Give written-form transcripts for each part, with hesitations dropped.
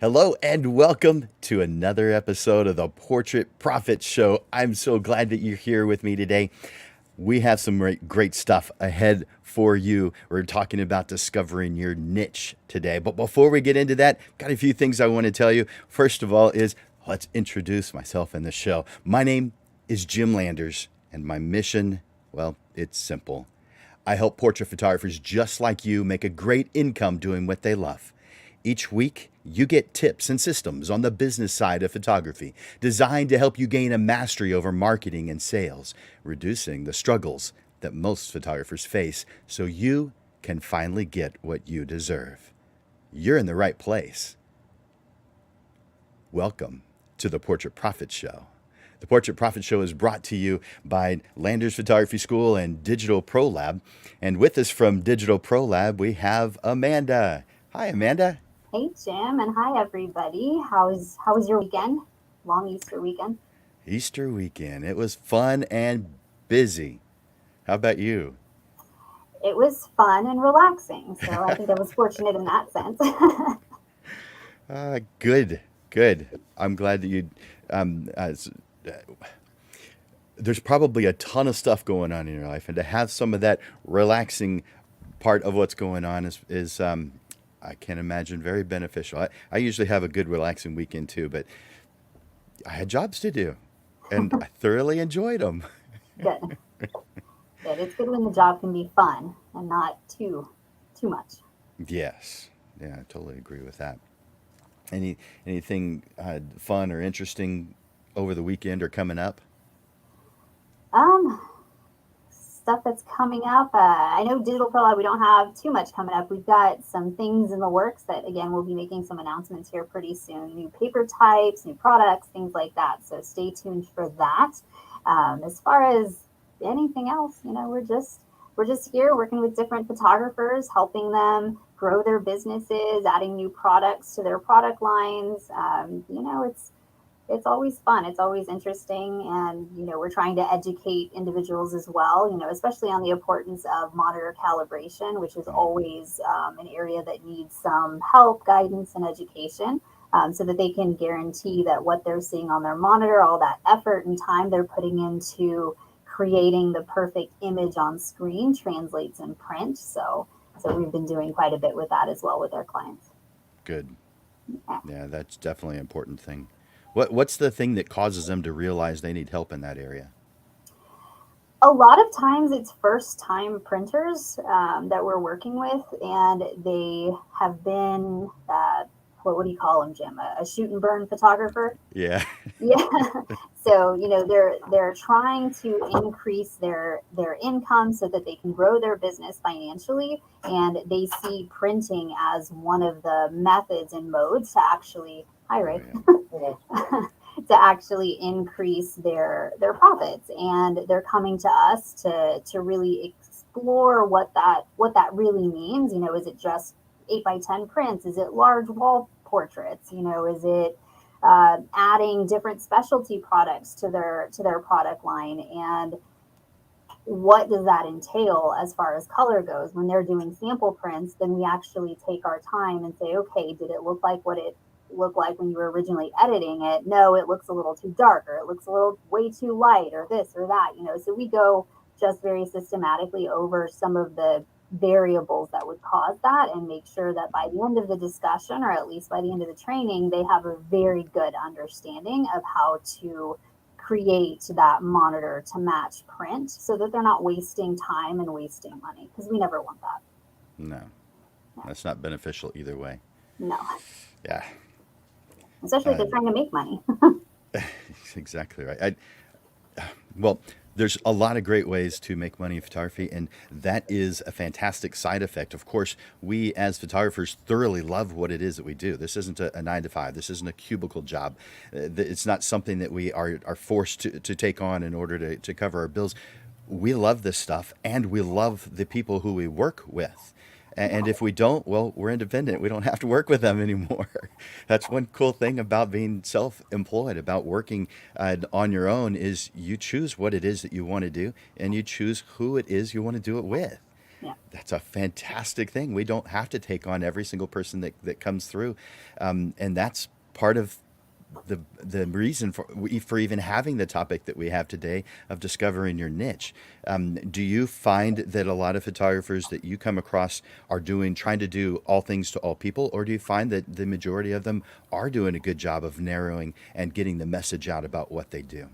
Hello and welcome to another episode of the Portrait Profit Show. I'm so glad that you're here with me today. We have some great stuff ahead for you. We're talking about discovering your niche today. But before we get into that, got a few things I want to tell you. First of all is let's introduce myself in the show. My name is Jim Landers and my mission, well, it's simple. I help portrait photographers just like you make a great income doing what they love. Each week, you get tips and systems on the business side of photography designed to help you gain a mastery over marketing and sales, reducing the struggles that most photographers face so you can finally get what you deserve. You're in the right place. Welcome to the Portrait Profit Show. The Portrait Profit Show is brought to you by Landers Photography School and Digital Pro Lab. And with us from Digital Pro Lab, we have Amanda. Hi, Amanda. Hey Jim, and hi everybody. How was your weekend? Long Easter weekend. Easter weekend. It was fun and busy. How about you? It was fun and relaxing, so I think I was fortunate in that sense. Good, good. I'm glad that you. Um, uh, s- there's probably a ton of stuff going on in your life, and to have some of that relaxing part of what's going on is I can imagine very beneficial. I usually have a good relaxing weekend too, but I had jobs to do, and I thoroughly enjoyed them. Good, good. It's good when the job can be fun and not too much. Yes, yeah, I totally agree with that. Anything fun or interesting over the weekend or coming up? Um, Stuff that's coming up. I know Digital Pro Lab, we don't have too much coming up. We've got some things in the works that, again, we'll be making some announcements here pretty soon. New paper types, new products, things like that. So stay tuned for that. As far as anything else, we're just here working with different photographers, helping them grow their businesses, adding new products to their product lines. It's always fun. It's always interesting. And, we're trying to educate individuals as well, especially on the importance of monitor calibration, which is Oh, always an area that needs some help, guidance, and education. So that they can guarantee that what they're seeing on their monitor, all that effort and time they're putting into creating the perfect image on screen translates in print. So we've been doing quite a bit with that as well with our clients. good. Yeah. Yeah, that's definitely an important thing. What's the thing that causes them to realize they need help in that area? A lot of times it's first time printers that we're working with, and they have been, what do you call them, Jim? A shoot and burn photographer. Yeah. Yeah. So, they're trying to increase their income so that they can grow their business financially, and they see printing as one of the methods and modes to actually, hi Oh Ray, yeah. to actually increase their profits, and they're coming to us to really explore what that really means. Is it just 8 by 10 prints? Is it large wall portraits? Is it adding different specialty products to their product line, and what does that entail as far as color goes? When they're doing sample prints, then we actually take our time and say, okay, did it look like what it looked like when you were originally editing it? No, it looks a little too dark, or it looks a little way too light, or this or that. So we go just very systematically over some of the variables that would cause that, and make sure that by the end of the discussion, or at least by the end of the training, they have a very good understanding of how to create that monitor to match print, so that they're not wasting time and wasting money, because we never want that. No, that's not beneficial either way. No, Yeah. especially if Uh, they're trying to make money. exactly right. Well, there's a lot of great ways to make money in photography, and that is a fantastic side effect. Of course, we as photographers thoroughly love what it is that we do. This isn't a 9 to 5. This isn't a cubicle job. It's not something that we are forced to take on in order to cover our bills. We love this stuff, and we love the people who we work with. And if we don't, well, we're independent. We don't have to work with them anymore. That's one cool thing about being self-employed, about working on your own, is you choose what it is that you want to do, and you choose who it is you want to do it with. Yeah. That's a fantastic thing. We don't have to take on every single person that comes through, and that's part of the reason for even having the topic that we have today of discovering your niche. Do you find that a lot of photographers that you come across are trying to do all things to all people, or do you find that the majority of them are doing a good job of narrowing and getting the message out about what they do?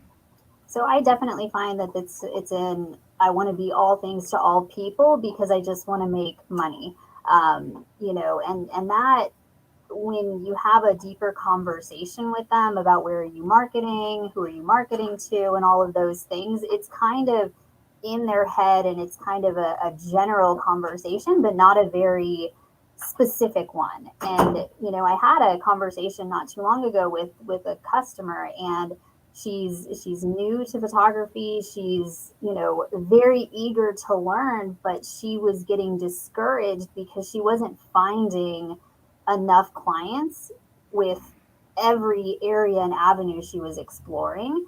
So I definitely find that it's in I want to be all things to all people because I just want to make money. And that when you have a deeper conversation with them about where are you marketing, who are you marketing to, and all of those things, it's kind of in their head and it's kind of a general conversation, but not a very specific one. And I had a conversation not too long ago with a customer, and she's new to photography. She's very eager to learn, but she was getting discouraged because she wasn't finding enough clients with every area and avenue she was exploring.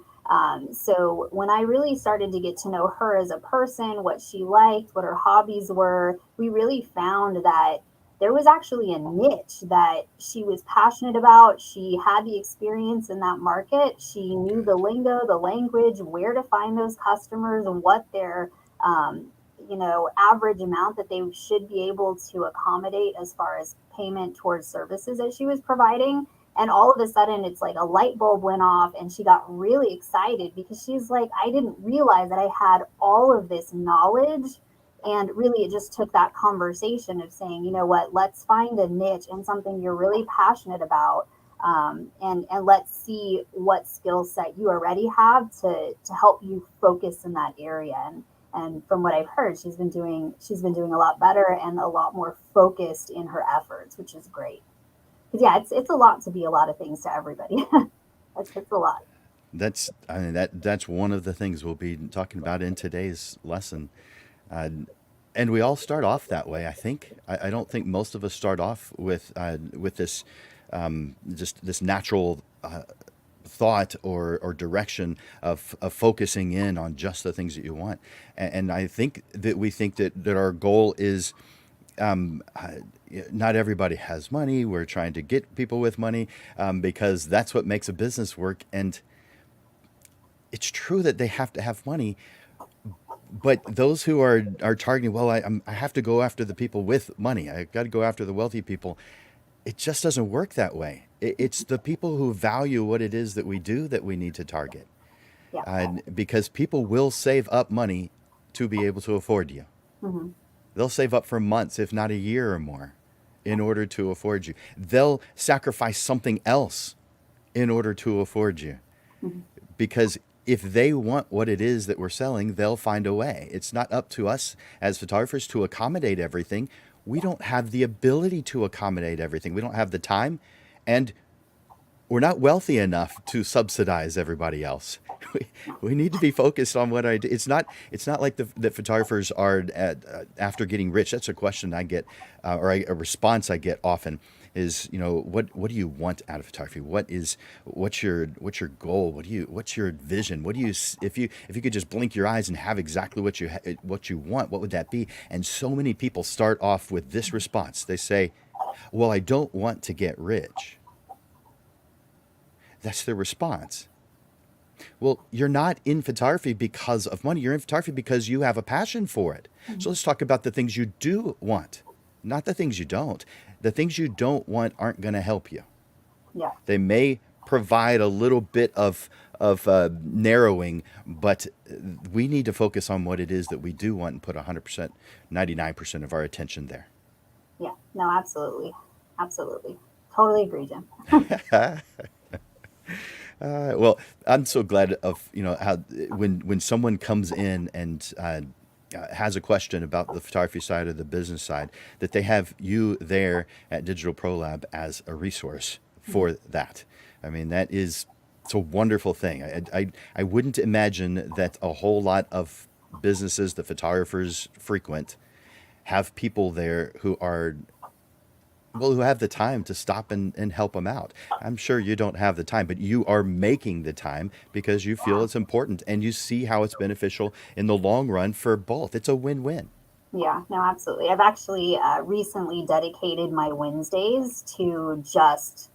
So when I really started to get to know her as a person, what she liked, what her hobbies were, we really found that there was actually a niche that she was passionate about. She had the experience in that market. She knew the lingo, the language, where to find those customers, and what their average amount that they should be able to accommodate as far as payment towards services that she was providing. And all of a sudden, it's like a light bulb went off, and she got really excited because she's like, I didn't realize that I had all of this knowledge. And really, it just took that conversation of saying, you know what, let's find a niche and something you're really passionate about. And let's see what skill set you already have to help you focus in that area. And from what I've heard, she's been doing a lot better and a lot more focused in her efforts, which is great. Because yeah, it's a lot to be a lot of things to everybody. It's a lot. That's one of the things we'll be talking about in today's lesson. Uh, and we all start off that way. I think. I don't think most of us start off with this just this natural thought or direction of focusing in on just the things that you want. And I think that we think that our goal is um, uh, not everybody has money. We're trying to get people with money because that's what makes a business work. And it's true that they have to have money, but those who are targeting, well, I have to go after the people with money. I got to go after the wealthy people. It just doesn't work that way. It's the people who value what it is that we do that we need to target, Yeah. because people will save up money to be able to afford you. Hmm. They'll save up for months, if not a year or more, in order to afford you. They'll sacrifice something else in order to afford you. Hmm. Because if they want what it is that we're selling, they'll find a way. It's not up to us as photographers to accommodate everything. We don't have the ability to accommodate everything. We don't have the time, and we're not wealthy enough to subsidize everybody else. We need to be focused on what I do. It's not like the photographers are after getting rich. That's a question I get, a response I get often is, what do you want out of photography? What's your goal? What's your vision? If you could just blink your eyes and have exactly what you want, what would that be? And so many people start off with this response. They say, "Well, I don't want to get rich." That's their response. Well, you're not in photography because of money. You're in photography because you have a passion for it. So let's talk about the things you do want, not the things you don't. The things you don't want aren't going to help you. Yeah. They may provide a little bit of narrowing, but we need to focus on what it is that we do want and put 100%, 99% of our attention there. Yeah. No, absolutely. Absolutely. Totally agree, Jim. Well, I'm so glad of how when someone comes in and has a question about the photography side or the business side, that they have you there at Digital Pro Lab as a resource for that. I mean, it's a wonderful thing. I wouldn't imagine that a whole lot of businesses that photographers frequent have people there who have the time to stop and help them out. I'm sure you don't have the time, but you are making the time because you feel it's important and you see how it's beneficial in the long run for both. It's a win-win. Yeah, no, absolutely. I've actually recently dedicated my Wednesdays to just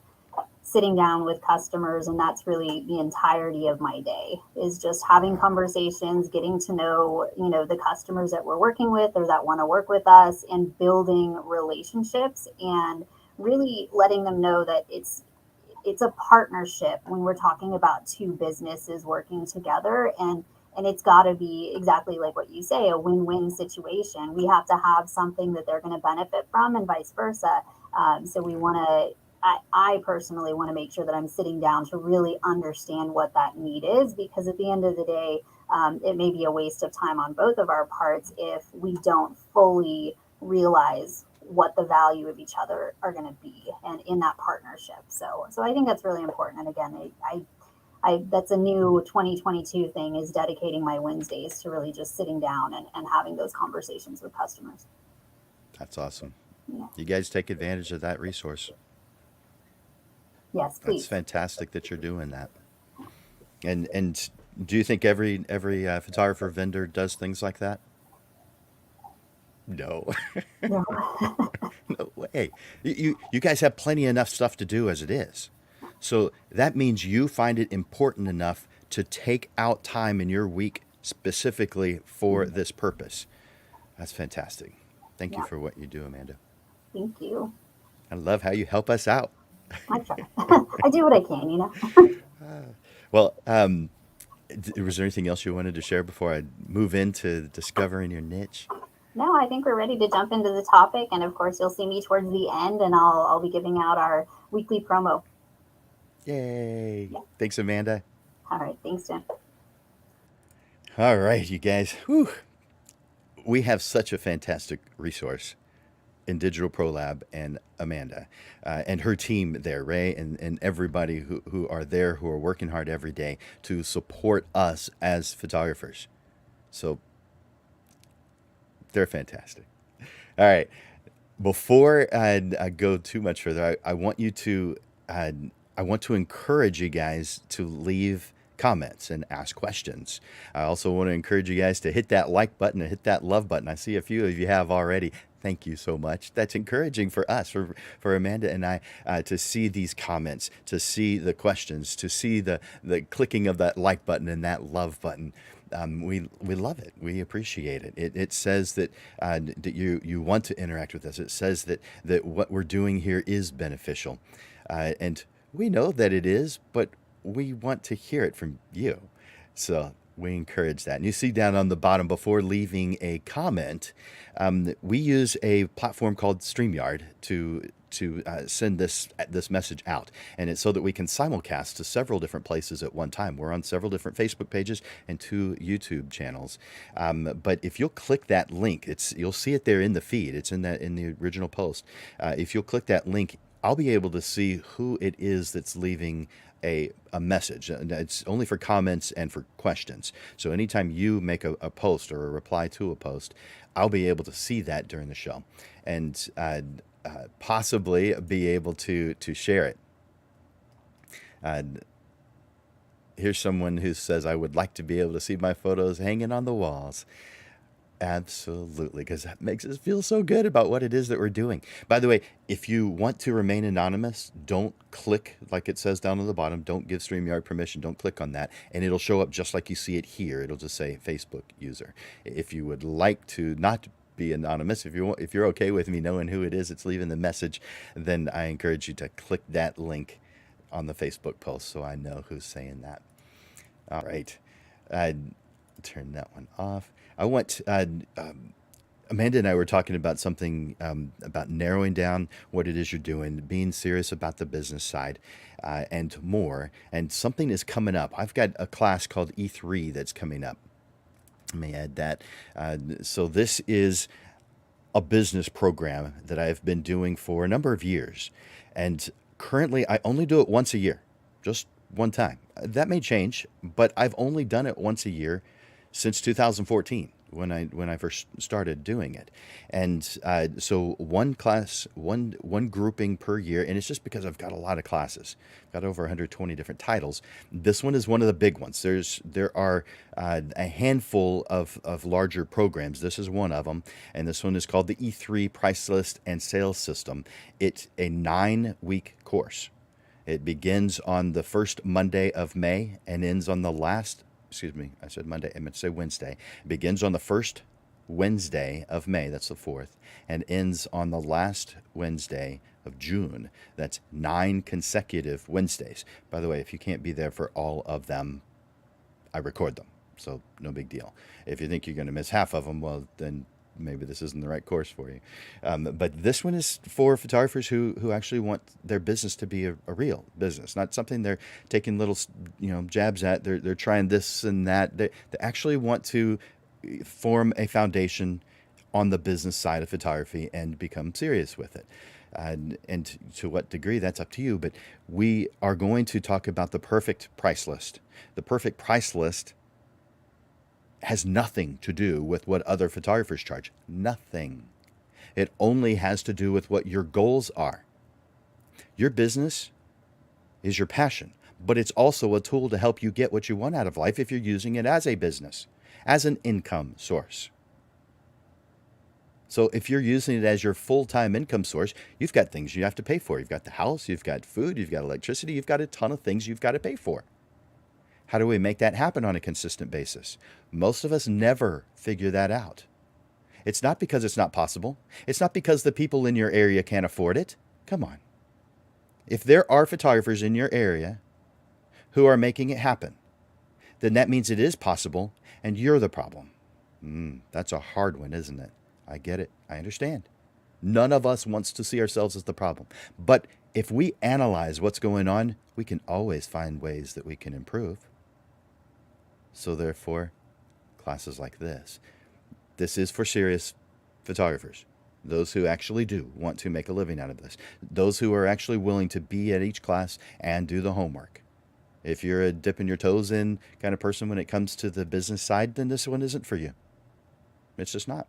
sitting down with customers, and that's really the entirety of my day, is just having conversations, getting to know, the customers that we're working with or that want to work with us, and building relationships, and really letting them know that it's a partnership when we're talking about two businesses working together, and it's got to be exactly like what you say, a win-win situation. We have to have something that they're going to benefit from, and vice versa. So we want to, I personally want to make sure that I'm sitting down to really understand what that need is, because at the end of the day, it may be a waste of time on both of our parts if we don't fully realize what the value of each other are going to be, and in that partnership. So I think that's really important. And again, I that's a new 2022 thing, is dedicating my Wednesdays to really just sitting down and having those conversations with customers. That's awesome. Yeah. You guys take advantage of that resource. Yes, That's please. fantastic that you're doing that. And do you think every photographer vendor does things like that? No, No. no way. You guys have plenty enough stuff to do as it is. So that means you find it important enough to take out time in your week specifically for this purpose. That's fantastic. Thank you Yeah. for what you do, Amanda. Thank you. I love how you help us out. I try. I do what I can. Well, was there anything else you wanted to share before I move into discovering your niche? No, I think we're ready to jump into the topic, and of course, you'll see me towards the end, and I'll be giving out our weekly promo. Yay! Yeah. Thanks, Amanda. All right. Thanks, Jen. All right, you guys. Whew. We have such a fantastic resource in Digital Pro Lab and Amanda and her team there, Ray, and everybody who are there, who are working hard every day to support us as photographers. So they're fantastic. All right. Before I go too much further, I want you to uh, I want to encourage you guys to leave comments and ask questions. I also want to encourage you guys to hit that like button and hit that love button. I see a few of you have already. Thank you so much. That's encouraging for us, for Amanda and I, to see these comments, to see the questions, to see the clicking of that like button and that love button. We love it. We appreciate it. It says that you want to interact with us. It says that what we're doing here is beneficial, and we know that it is, but we want to hear it from you. So we encourage that. And you see down on the bottom, before leaving a comment, we use a platform called StreamYard to send this message out, and it's so that we can simulcast to several different places at one time. We're on several different Facebook pages and 2 YouTube channels. But if you'll click that link, you'll see it there in the feed. It's in the original post. If you'll click that link, I'll be able to see who it is that's leaving a message. And it's only for comments and for questions. So anytime you make a post or a reply to a post, I'll be able to see that during the show, and possibly be able to share it. Uh, Here's someone who says, I would like to be able to see my photos hanging on the walls. Absolutely, because that makes us feel so good about what it is that we're doing. By the way, if you want to remain anonymous, don't click like it says down at the bottom. Don't give StreamYard permission. Don't click on that, and it'll show up just like you see it here. It'll just say Facebook user. If you would like to not be anonymous, if you're okay with me knowing who it is that's leaving the message, then I encourage you to click that link on the Facebook post so I know who's saying that. All right. Turn that one off. I want Amanda and I were talking about something about narrowing down what it is you're doing, being serious about the business side, and more. And something is coming up. I've got a class called E3 that's coming up. Let me add that. So this is a business program that I've been doing for a number of years. And currently, I only do it once a year, just one time. That may change, but I've only done it once a year since 2014, when I first started doing it, and so one class, one grouping per year, and it's just because I've got a lot of classes, got over 120 different titles. This one is one of the big ones. There are a handful of larger programs. This is one of them, and this one is called the E3 Price List and Sales System. It's a 9-week course. It begins on the first Monday of May and ends on the last, excuse me, I said Monday, I meant to say Wednesday. It begins on the first Wednesday of May, that's the 4th, and ends on the last Wednesday of June. That's 9 consecutive Wednesdays. By the way, if you can't be there for all of them, I record them, so no big deal. If you think you're going to miss half of them, well, then maybe this isn't the right course for you. But this one is for photographers who actually want their business to be a real business, not something they're taking little jabs at. They're trying this and that. They actually want to form a foundation on the business side of photography and become serious with it. And to what degree, that's up to you. But we are going to talk about the perfect price list. The perfect price list has nothing to do with what other photographers charge. Nothing. It only has to do with what your goals are. Your business is your passion, but it's also a tool to help you get what you want out of life if you're using it as a business, as an income source. So if you're using it as your full-time income source, you've got things you have to pay for. You've got the house, you've got food, you've got electricity, you've got a ton of things you've got to pay for. How do we make that happen on a consistent basis? Most of us never figure that out. It's not because it's not possible. It's not because the people in your area can't afford it. Come on. If there are photographers in your area who are making it happen, then that means it is possible and you're the problem. That's a hard one, isn't it? I get it. I understand. None of us wants to see ourselves as the problem. But if we analyze what's going on, we can always find ways that we can improve. So therefore, classes like this is for serious photographers, those who actually do want to make a living out of this, those who are actually willing to be at each class and do the homework. If you're a dipping your toes in kind of person when it comes to the business side, then this one isn't for you. It's just not.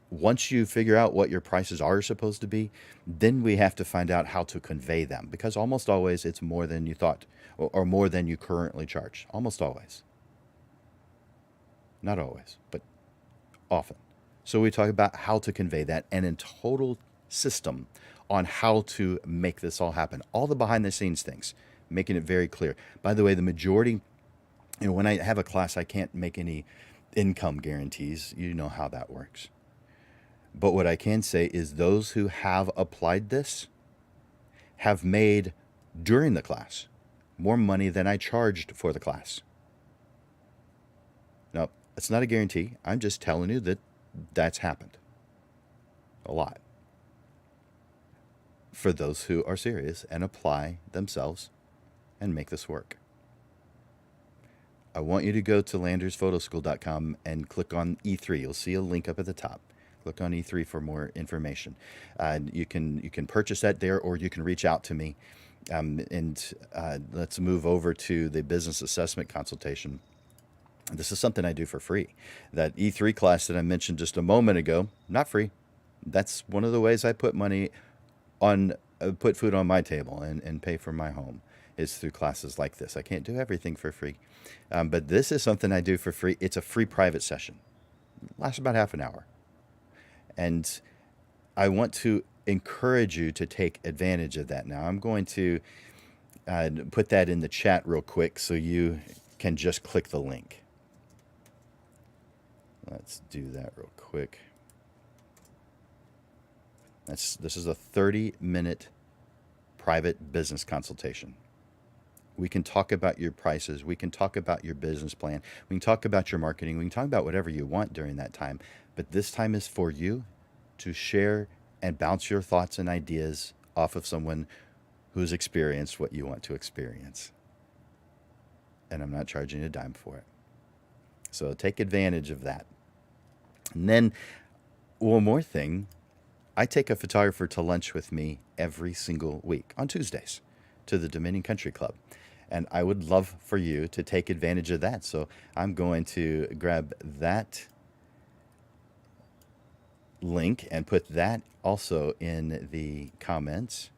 Once you figure out what your prices are supposed to be, then we have to find out how to convey them, because almost always it's more than you thought or more than you currently charge. Almost always. Not always, but often. So we talk about how to convey that and in total system on how to make this all happen. All the behind the scenes things, making it very clear. By the way, the majority, when I have a class, I can't make any income guarantees. You know how that works. But what I can say is those who have applied this have made, during the class, more money than I charged for the class. Now, it's not a guarantee. I'm just telling you that that's happened. A lot. For those who are serious and apply themselves and make this work. I want you to go to landersphotoschool.com and click on E3. You'll see a link up at the top. Click on E3 for more information. You can purchase that there, or you can reach out to me. Let's move over to the business assessment consultation. This is something I do for free. That E3 class that I mentioned just a moment ago, not free. That's one of the ways I put money on, put food on my table and pay for my home, is through classes like this. I can't do everything for free. But this is something I do for free. It's a free private session. It lasts about half an hour. And I want to encourage you to take advantage of that. Now, I'm going to put that in the chat real quick so you can just click the link. Let's do that real quick. This is a 30-minute private business consultation. We can talk about your prices. We can talk about your business plan. We can talk about your marketing. We can talk about whatever you want during that time. But this time is for you to share and bounce your thoughts and ideas off of someone who's experienced what you want to experience. And I'm not charging a dime for it. So take advantage of that. And then one more thing, I take a photographer to lunch with me every single week on Tuesdays to the Dominion Country Club. And I would love for you to take advantage of that. So I'm going to grab that link and put that also in the comments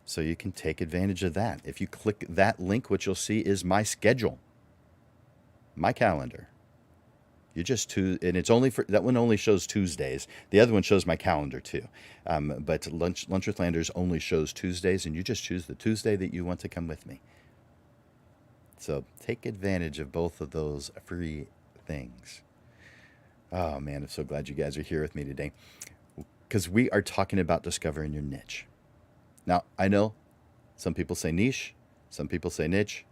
so you can take advantage of that. If you click that link, what you'll see is my schedule, my calendar. You just and it's only for that one only shows Tuesdays. The other one shows my calendar too. But Lunch with Landers only shows Tuesdays, and you just choose the Tuesday that you want to come with me. So take advantage of both of those free things. Oh man, I'm so glad you guys are here with me today, because we are talking about discovering your niche. Now, I know some people say niche, some people say niche.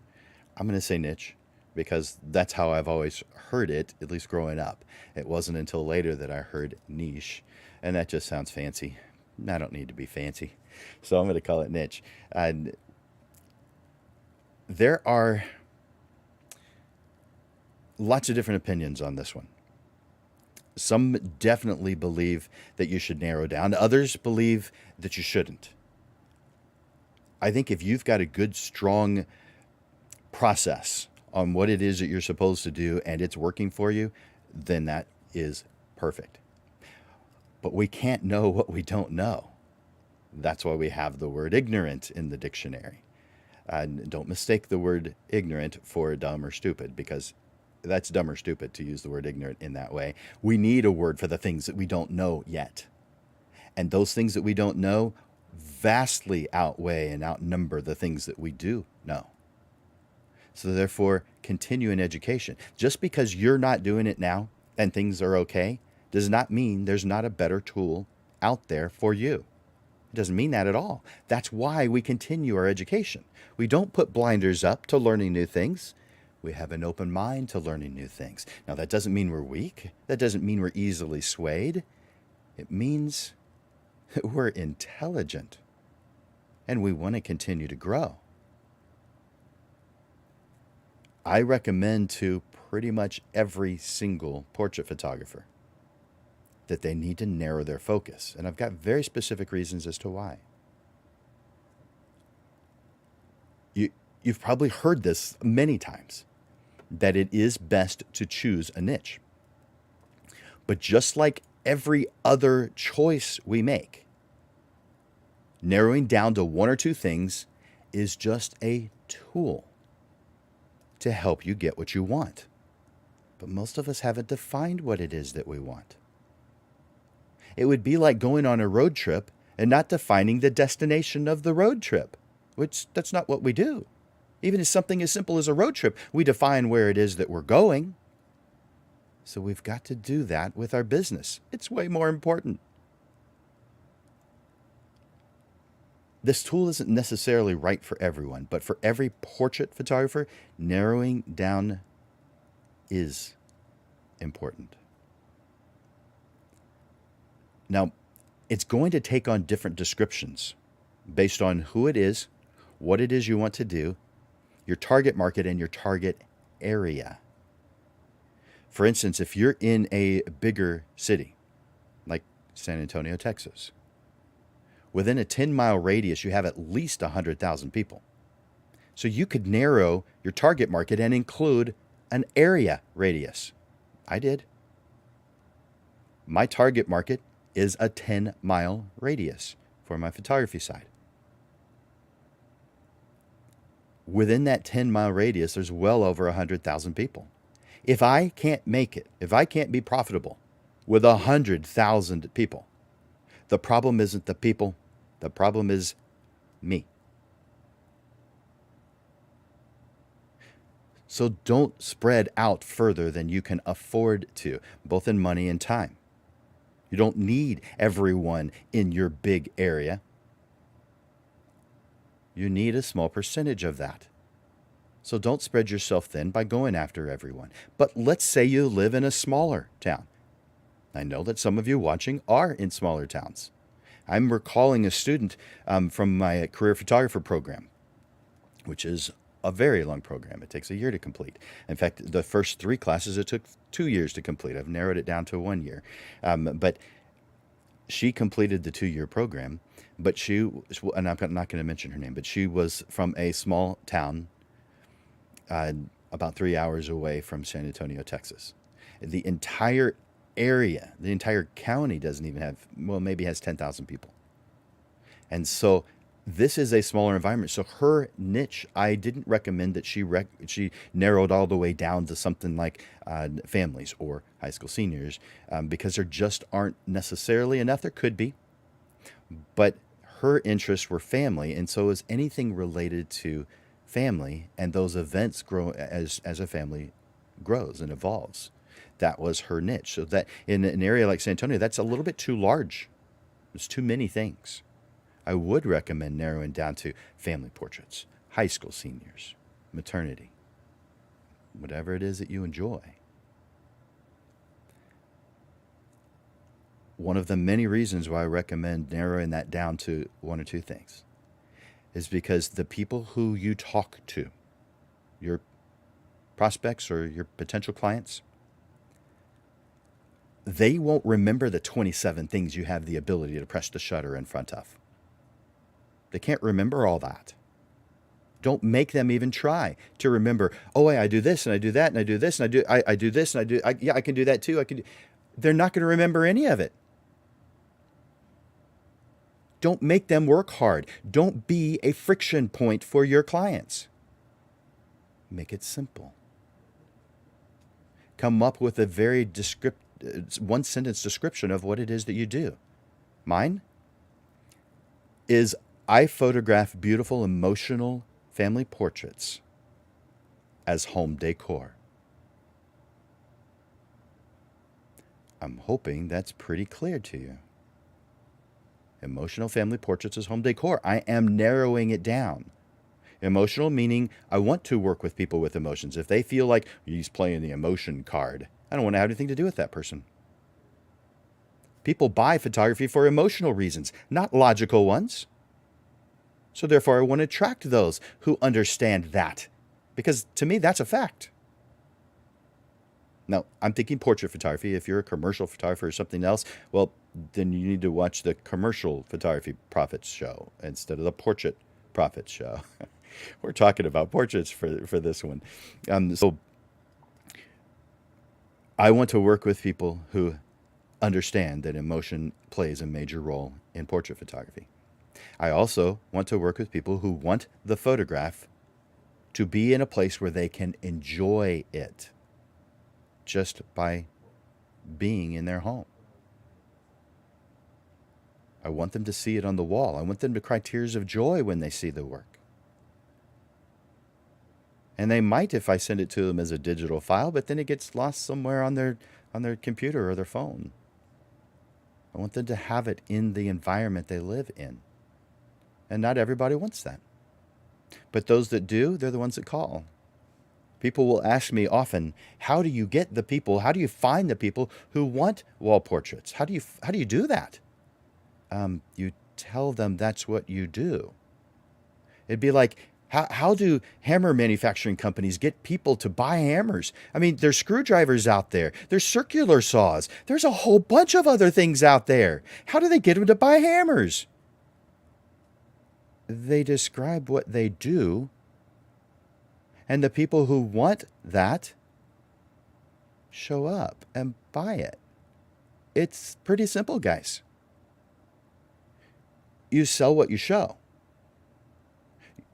I'm going to say niche because that's how I've always heard it, at least growing up. It wasn't until later that I heard niche, and that just sounds fancy. I don't need to be fancy, so I'm going to call it niche. And there are lots of different opinions on this one. Some definitely believe that you should narrow down. Others believe that you shouldn't. I think if you've got a good, strong process on what it is that you're supposed to do and it's working for you, then that is perfect. But we can't know what we don't know. That's why we have the word ignorant in the dictionary. And don't mistake the word ignorant for dumb or stupid, because that's dumb or stupid to use the word ignorant in that way. We need a word for the things that we don't know yet. And those things that we don't know vastly outweigh and outnumber the things that we do know. So therefore, continue in education. Just because you're not doing it now and things are okay, does not mean there's not a better tool out there for you. It doesn't mean that at all. That's why we continue our education. We don't put blinders up to learning new things. We have an open mind to learning new things. Now, that doesn't mean we're weak. That doesn't mean we're easily swayed. It means that we're intelligent and we want to continue to grow. I recommend to pretty much every single portrait photographer that they need to narrow their focus. And I've got very specific reasons as to why. You've probably heard this many times, that it is best to choose a niche. But just like every other choice we make, narrowing down to one or two things is just a tool to help you get what you want. But most of us haven't defined what it is that we want. It would be like going on a road trip and not defining the destination of the road trip, which that's not what we do. Even as something as simple as a road trip, we define where it is that we're going. So we've got to do that with our business. It's way more important. This tool isn't necessarily right for everyone, but for every portrait photographer, narrowing down is important. Now, it's going to take on different descriptions based on who it is, what it is you want to do, your target market, and your target area. For instance, if you're in a bigger city, like San Antonio, Texas, within a 10-mile radius, you have at least 100,000 people. So you could narrow your target market and include an area radius. I did. My target market is a 10-mile radius for my photography side. Within that 10-mile radius, there's well over 100,000 people. If I can't make it, if I can't be profitable with 100,000 people, the problem isn't the people, the problem is me. So don't spread out further than you can afford to, both in money and time. You don't need everyone in your big area. You need a small percentage of that. So don't spread yourself thin by going after everyone. But let's say you live in a smaller town. I know that some of you watching are in smaller towns. I'm recalling a student from my career photographer program, which is a very long program. It takes a year to complete. In fact, the first 3 classes, it took 2 years to complete. I've narrowed it down to 1 year. But she completed the 2-year program, but and I'm not going to mention her name, but she was from a small town uh, about 3 hours away from San Antonio, Texas. The entire area, the entire county doesn't even have, well, maybe has 10,000 people. And so this is a smaller environment. So her niche, I didn't recommend that she narrowed all the way down to something like families or high school seniors, because there just aren't necessarily enough. There could be, but her interests were family, and so is anything related to family, and those events grow as a family grows and evolves. That was her niche. So that in an area like San Antonio, that's a little bit too large. There's too many things. I would recommend narrowing down to family portraits, high school seniors, maternity, whatever it is that you enjoy. One of the many reasons why I recommend narrowing that down to one or two things is because the people who you talk to, your prospects or your potential clients, they won't remember the 27 things you have the ability to press the shutter in front of. They can't remember all that. Don't make them even try to remember, oh, I do this and I do that and I do this and I do this and I can do that too. They're not going to remember any of it. Don't make them work hard. Don't be a friction point for your clients. Make it simple. Come up with a very one sentence description of what it is that you do. Mine is I photograph beautiful, emotional family portraits as home decor. I'm hoping that's pretty clear to you. Emotional family portraits as home decor. I am narrowing it down. Emotional meaning I want to work with people with emotions. If they feel like he's playing the emotion card, I don't want to have anything to do with that person. People buy photography for emotional reasons, not logical ones. So therefore, I want to attract those who understand that, because to me, that's a fact. Now, I'm thinking portrait photography. If you're a commercial photographer or something else, well, then you need to watch the commercial photography profits show instead of the portrait profits show. We're talking about portraits for this one. So I want to work with people who understand that emotion plays a major role in portrait photography. I also want to work with people who want the photograph to be in a place where they can enjoy it just by being in their home. I want them to see it on the wall. I want them to cry tears of joy when they see the work. And they might if I send it to them as a digital file, but then it gets lost somewhere on their computer or their phone. I want them to have it in the environment they live in. And not everybody wants that. But those that do, they're the ones that call. People will ask me often, how do you get the people, how do you find the people who want wall portraits? How do you do that? You tell them that's what you do. It'd be like, how do hammer manufacturing companies get people to buy hammers? I mean, there's screwdrivers out there. There's circular saws. There's a whole bunch of other things out there. How do they get them to buy hammers? They describe what they do, and the people who want that show up and buy it. It's pretty simple, guys. You sell what you show.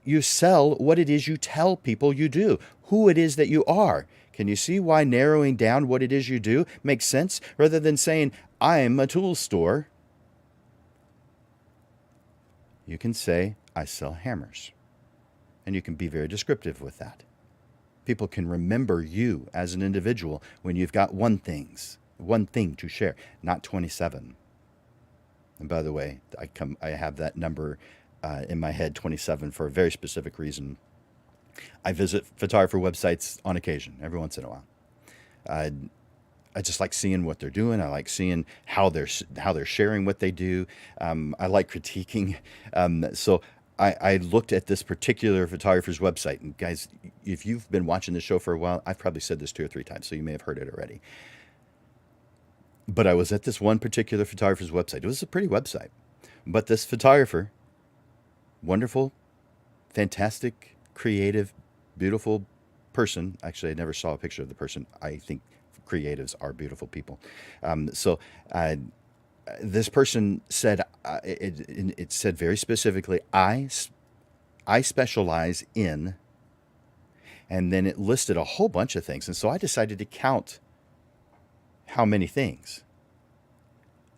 You sell what it is you tell people you do, who it is that you are. Can you see why narrowing down what it is you do makes sense rather than saying, I'm a tool store? You can say, I sell hammers. And you can be very descriptive with that. People can remember you as an individual when you've got one thing to share, not 27. And by the way, I have that number in my head, 27, for a very specific reason. I visit photographer websites on occasion, every once in a while. I just like seeing what they're doing. I like seeing how they're sharing what they do. I like critiquing. So I looked at this particular photographer's website. And guys, if you've been watching the show for a while, I've probably said this 2 or 3 times, so you may have heard it already. But I was at this one particular photographer's website. It was a pretty website. But this photographer, wonderful, fantastic, creative, beautiful person, actually, I never saw a picture of the person. I think creatives are beautiful people. So this person said, it said very specifically, I specialize in, and then it listed a whole bunch of things. And so I decided to count how many things.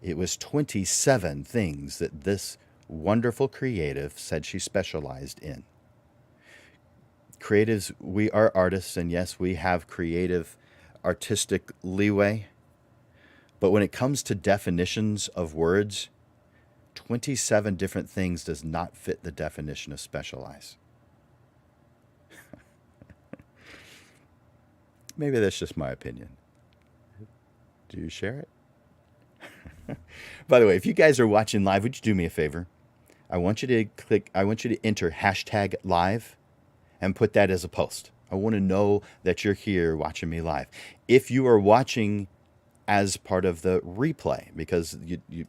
It was 27 things that this wonderful creative said she specialized in. Creatives, we are artists, and yes, we have creative, artistic leeway. But when it comes to definitions of words, 27 different things does not fit the definition of specialize. Maybe that's just my opinion. Do you share it? By the way, if you guys are watching live, would you do me a favor? I want you to enter hashtag live and put that as a post. I want to know that you're here watching me live. If you are watching as part of the replay, because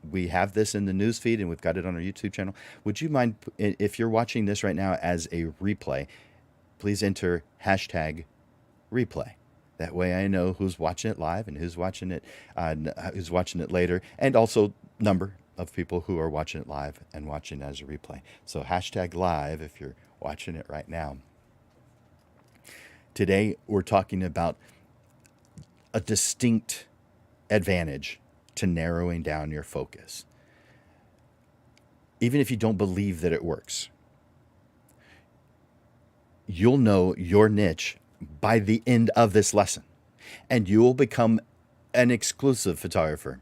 we have this in the news feed and we've got it on our YouTube channel, would you mind, if you're watching this right now as a replay, please enter hashtag replay. That way I know who's watching it live and who's watching it later, and also number of people who are watching it live and watching as a replay. So hashtag live if you're watching it right now. Today we're talking about a distinct advantage to narrowing down your focus. Even if you don't believe that it works, you'll know your niche by the end of this lesson, and you will become an exclusive photographer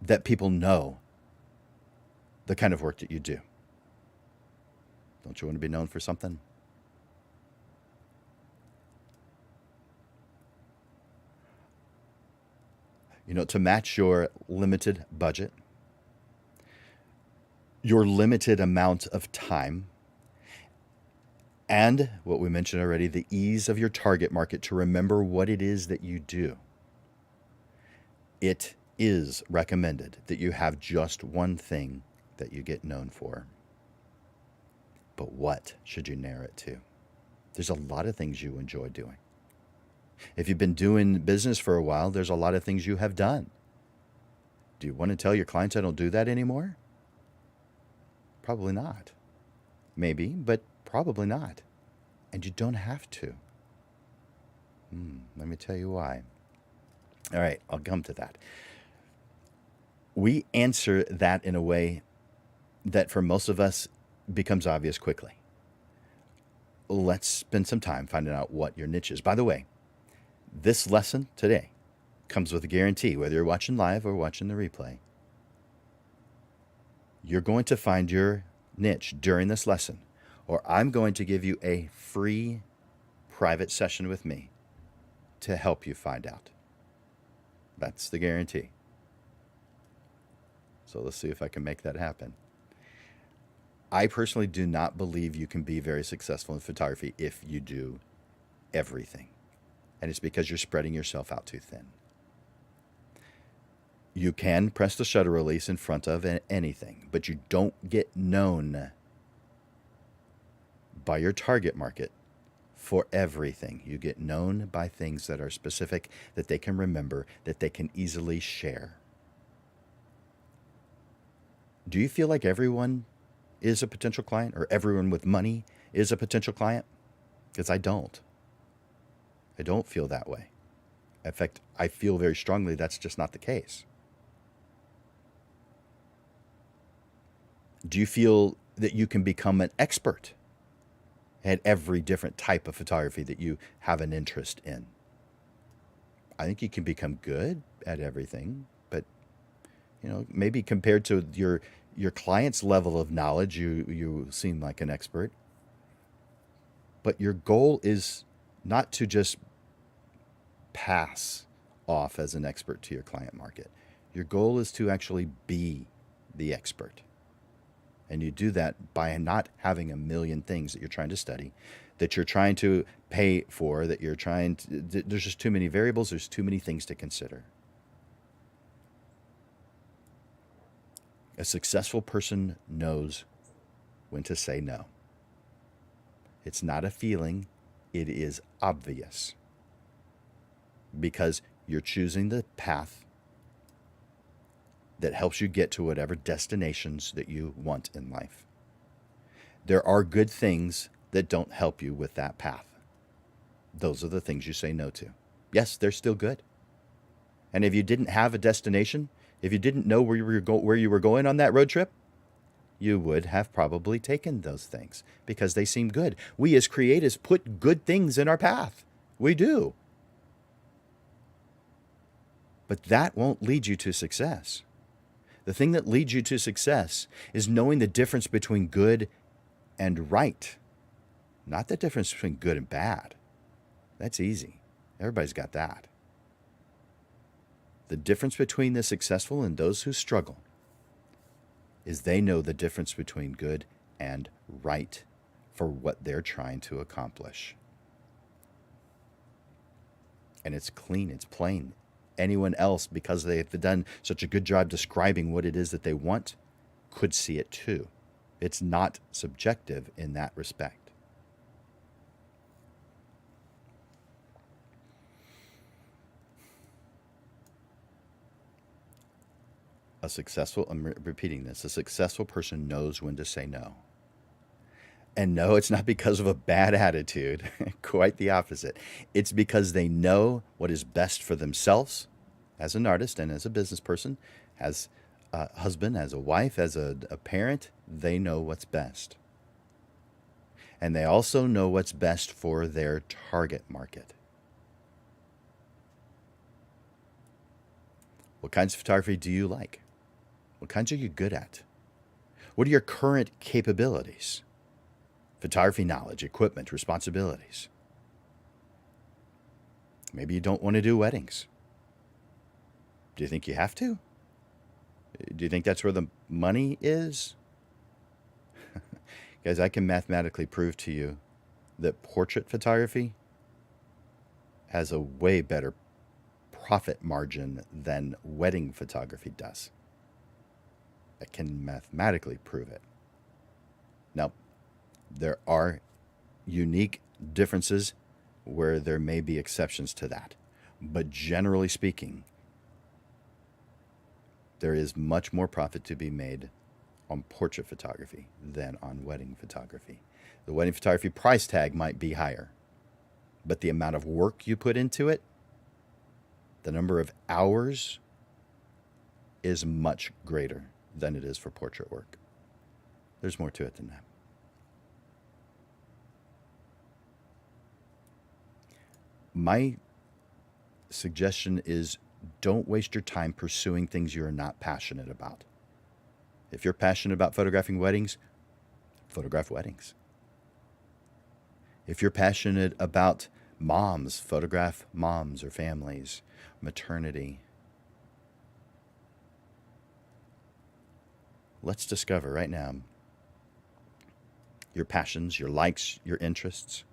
that people know the kind of work that you do. Don't you want to be known for something? You know, to match your limited budget, your limited amount of time, and what we mentioned already, the ease of your target market to remember what it is that you do. It is recommended that you have just one thing that you get known for. But what should you narrow it to? There's a lot of things you enjoy doing. If you've been doing business for a while, there's a lot of things you have done. Do you want to tell your clients I don't do that anymore? Probably not. Maybe, but probably not. And you don't have to. Let me tell you why. All right, I'll come to that. We answer that in a way that for most of us becomes obvious quickly. Let's spend some time finding out what your niche is. By the way, this lesson today comes with a guarantee, whether you're watching live or watching the replay. You're going to find your niche during this lesson, or I'm going to give you a free private session with me to help you find out. That's the guarantee. So let's see if I can make that happen. I personally do not believe you can be very successful in photography if you do everything. And it's because you're spreading yourself out too thin. You can press the shutter release in front of anything, but you don't get known by your target market for everything. You get known by things that are specific, that they can remember, that they can easily share. Do you feel like everyone is a potential client, or everyone with money is a potential client? Because I don't. I don't feel that way. In fact, I feel very strongly that's just not the case. Do you feel that you can become an expert at every different type of photography that you have an interest in? I think you can become good at everything, but maybe compared to your client's level of knowledge, you seem like an expert. But your goal is not to just pass off as an expert to your client market. Your goal is to actually be the expert. And you do that by not having a million things that you're trying to study, that you're trying to pay for, that you're trying to, there's just too many variables, there's too many things to consider. A successful person knows when to say no. It's not a feeling, it is obvious because you're choosing the path that helps you get to whatever destinations that you want in life. There are good things that don't help you with that path. Those are the things you say no to. Yes, they're still good. And if you didn't have a destination, if you didn't know where you were going on that road trip, you would have probably taken those things because they seem good. We as creatives put good things in our path. We do. But that won't lead you to success. The thing that leads you to success is knowing the difference between good and right, not the difference between good and bad. That's easy. Everybody's got that. The difference between the successful and those who struggle is they know the difference between good and right for what they're trying to accomplish. And it's clean, it's plain. Anyone else, because they've done such a good job describing what it is that they want, could see it too. It's not subjective in that respect. I'm repeating this, a successful person knows when to say no. And no, it's not because of a bad attitude. Quite the opposite. It's because they know what is best for themselves as an artist and as a business person, as a husband, as a wife, as a parent. They know what's best. And they also know what's best for their target market. What kinds of photography do you like? What kinds are you good at? What are your current capabilities? Photography knowledge, equipment, responsibilities. Maybe you don't want to do weddings. Do you think you have to? Do you think that's where the money is? Guys, I can mathematically prove to you that portrait photography has a way better profit margin than wedding photography does. I can mathematically prove it. Now, there are unique differences where there may be exceptions to that. But generally speaking, there is much more profit to be made on portrait photography than on wedding photography. The wedding photography price tag might be higher, but the amount of work you put into it, the number of hours, is much greater than it is for portrait work. There's more to it than that. My suggestion is don't waste your time pursuing things you're not passionate about. If you're passionate about photographing weddings, photograph weddings. If you're passionate about moms, photograph moms or families, maternity. Let's discover right now your passions, your likes, your interests.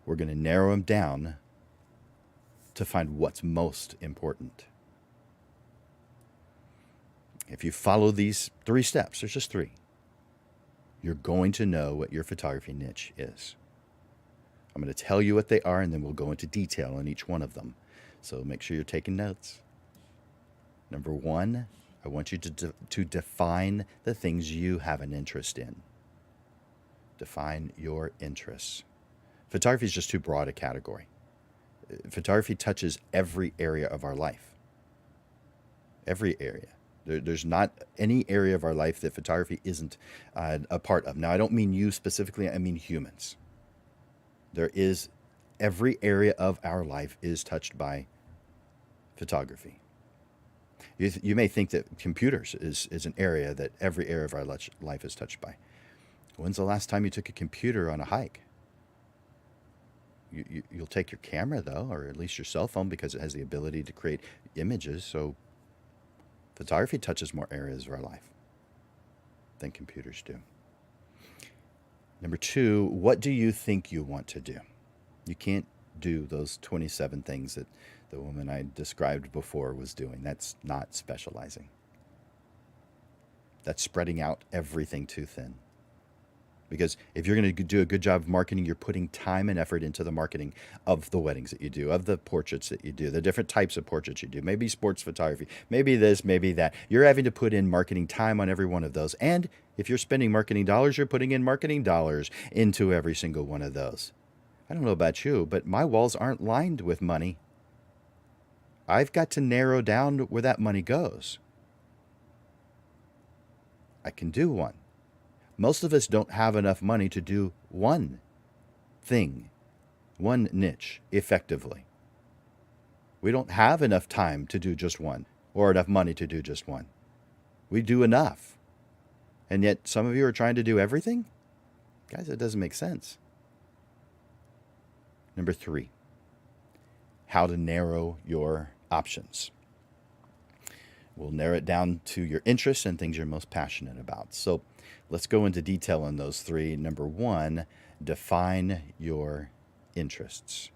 We're going to narrow them down to find what's most important. If you follow these 3 steps, there's just 3, you're going to know what your photography niche is. I'm going to tell you what they are, and then we'll go into detail on each one of them. So make sure you're taking notes. Number 1, I want you to define the things you have an interest in. Define your interests. Photography is just too broad a category. Photography touches every area of our life. Every area. There's not any area of our life that photography isn't a part of. Now, I don't mean you specifically, I mean humans. Every area of our life is touched by photography. You may think that computers is an area that every area of our life is touched by. When's the last time you took a computer on a hike? You'll take your camera, though, or at least your cell phone, because it has the ability to create images. So photography touches more areas of our life than computers do. Number 2, what do you think you want to do? You can't do those 27 things that the woman I described before was doing. That's not specializing. That's spreading out everything too thin. Because if you're going to do a good job of marketing, you're putting time and effort into the marketing of the weddings that you do, of the portraits that you do, the different types of portraits you do, maybe sports photography, maybe this, maybe that. You're having to put in marketing time on every one of those. And if you're spending marketing dollars, you're putting in marketing dollars into every single one of those. I don't know about you, but my walls aren't lined with money. I've got to narrow down where that money goes. I can do one. Most of us don't have enough money to do one thing, one niche effectively. We don't have enough time to do just one or enough money to do just one. We do enough. And yet some of you are trying to do everything? Guys, that doesn't make sense. Number 3, how to narrow your options. We'll narrow it down to your interests and things you're most passionate about. So let's go into detail on those 3. Number 1, define your interests.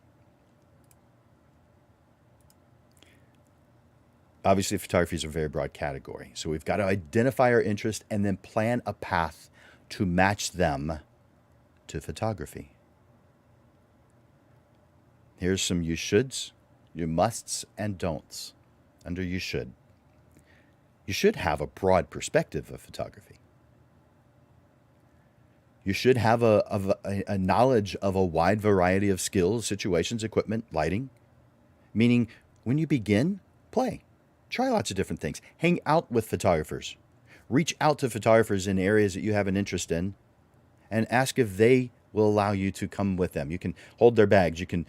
Obviously, photography is a very broad category. So we've got to identify our interest and then plan a path to match them to photography. Here's some you shoulds, you musts, and don'ts. Under you should. You should have a broad perspective of photography. You should have a knowledge of a wide variety of skills, situations, equipment, lighting. Meaning, when you begin, play. Try lots of different things. Hang out with photographers. Reach out to photographers in areas that you have an interest in and ask if they will allow you to come with them. You can hold their bags. You can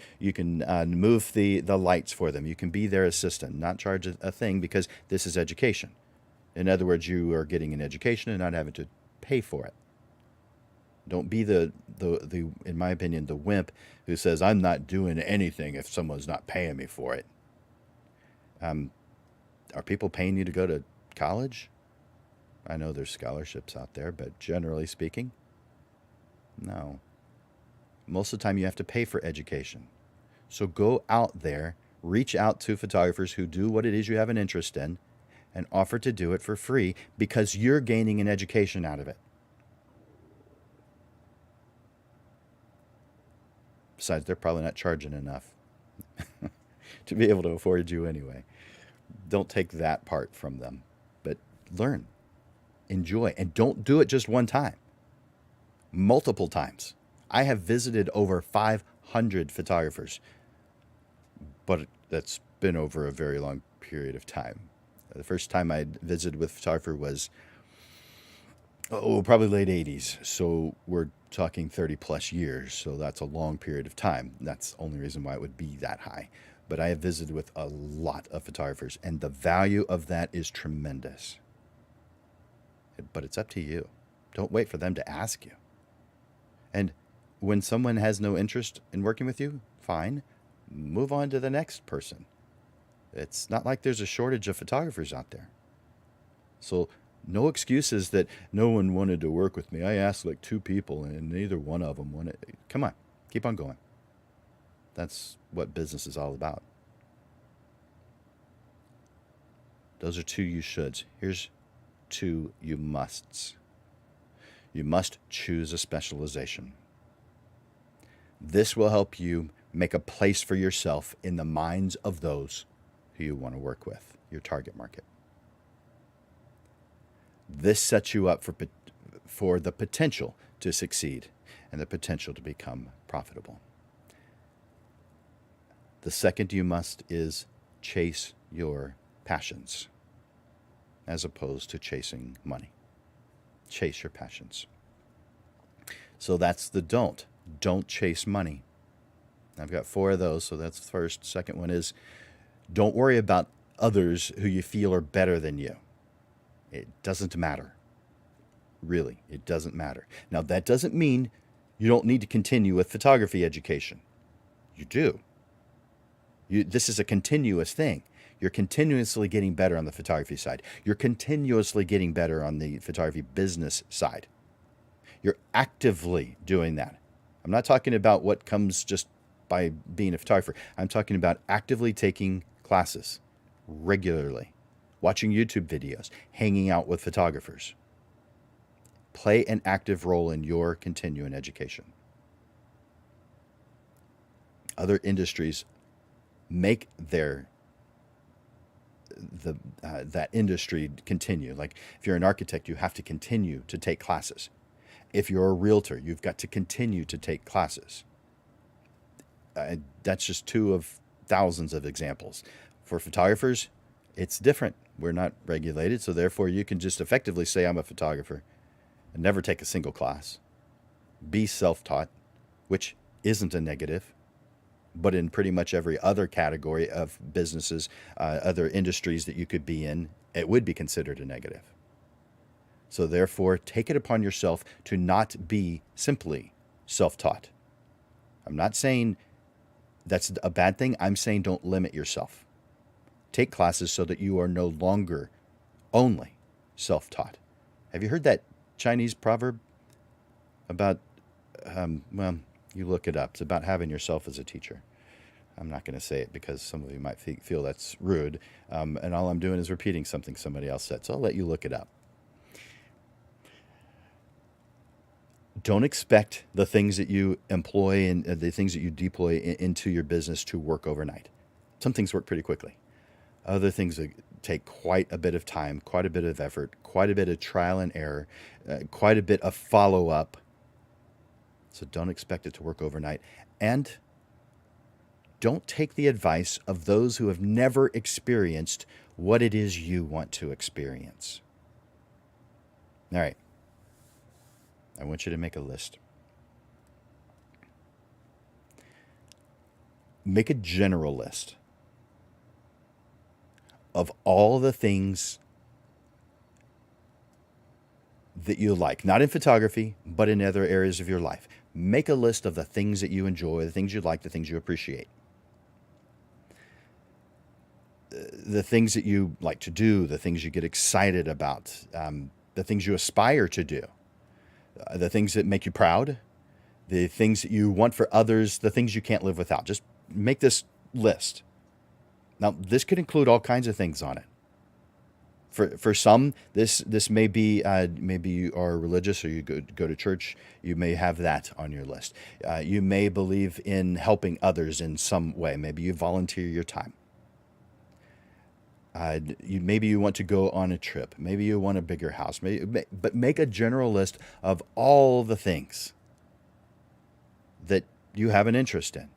move the lights for them. You can be their assistant, not charge a thing, because this is education. In other words, you are getting an education and not having to pay for it. Don't be the in my opinion, the wimp who says, I'm not doing anything if someone's not paying me for it. Are people paying you to go to college? I know there's scholarships out there, but generally speaking, no. Most of the time you have to pay for education. So go out there, reach out to photographers who do what it is you have an interest in, and offer to do it for free because you're gaining an education out of it. Besides, they're probably not charging enough to be able to afford you anyway. Don't take that part from them, but learn, enjoy, and don't do it just one time. Multiple times. I have visited over 500 photographers, but that's been over a very long period of time. The first time I visited with a photographer was, probably late 80s. So we're talking 30 plus years. So that's a long period of time. That's the only reason why it would be that high. But I have visited with a lot of photographers, and the value of that is tremendous. But it's up to you. Don't wait for them to ask you. And when someone has no interest in working with you, fine, move on to the next person. It's not like there's a shortage of photographers out there. So no excuses that no one wanted to work with me. I asked like 2 people and neither one of them wanted. Come on, keep on going. That's what business is all about. Those are 2 you shoulds. Here's 2 you musts. You must choose a specialization. This will help you make a place for yourself in the minds of those who you want to work with, your target market. This sets you up for the potential to succeed and the potential to become profitable. The second you must is chase your passions as opposed to chasing money. Chase your passions. So that's the don't. Don't chase money. I've got 4 of those, so that's the first. Second one is don't worry about others who you feel are better than you. It doesn't matter. Really, it doesn't matter. Now, that doesn't mean you don't need to continue with photography education. You do. This is a continuous thing. You're continuously getting better on the photography side. You're continuously getting better on the photography business side. You're actively doing that. I'm not talking about what comes just by being a photographer. I'm talking about actively taking classes regularly, watching YouTube videos, hanging out with photographers, play an active role in your continuing education. Other industries make that industry continue. Like if you're an architect, you have to continue to take classes. If you're a realtor, you've got to continue to take classes. That's just two of thousands of examples. For photographers, it's different. We're not regulated, so therefore you can just effectively say I'm a photographer and never take a single class. Be self-taught, which isn't a negative, but in pretty much every other category of businesses, other industries that you could be in, it would be considered a negative. So therefore, take it upon yourself to not be simply self-taught. I'm not saying that's a bad thing. I'm saying don't limit yourself. Take classes so that you are no longer only self-taught. Have you heard that Chinese proverb about, well, you look it up. It's about having yourself as a teacher. I'm not going to say it because some of you might feel that's rude. And all I'm doing is repeating something somebody else said. So I'll let you look it up. Don't expect the things that you employ and the things that you deploy into your business to work overnight. Some things work pretty quickly. Other things take quite a bit of time, quite a bit of effort, quite a bit of trial and error, quite a bit of follow-up. So don't expect it to work overnight. And don't take the advice of those who have never experienced what it is you want to experience. All right. I want you to make a list. Make a general list of all the things that you like, not in photography, but in other areas of your life. Make a list of the things that you enjoy, the things you like, the things you appreciate. The things that you like to do, the things you get excited about, the things you aspire to do, the things that make you proud, the things that you want for others, the things you can't live without. Just make this list. Now, this could include all kinds of things on it. For some, this may be maybe you are religious or you go to church. You may have that on your list. You may believe in helping others in some way. Maybe you volunteer your time. Maybe you want to go on a trip. Maybe you want a bigger house. But make a general list of all the things that you have an interest in,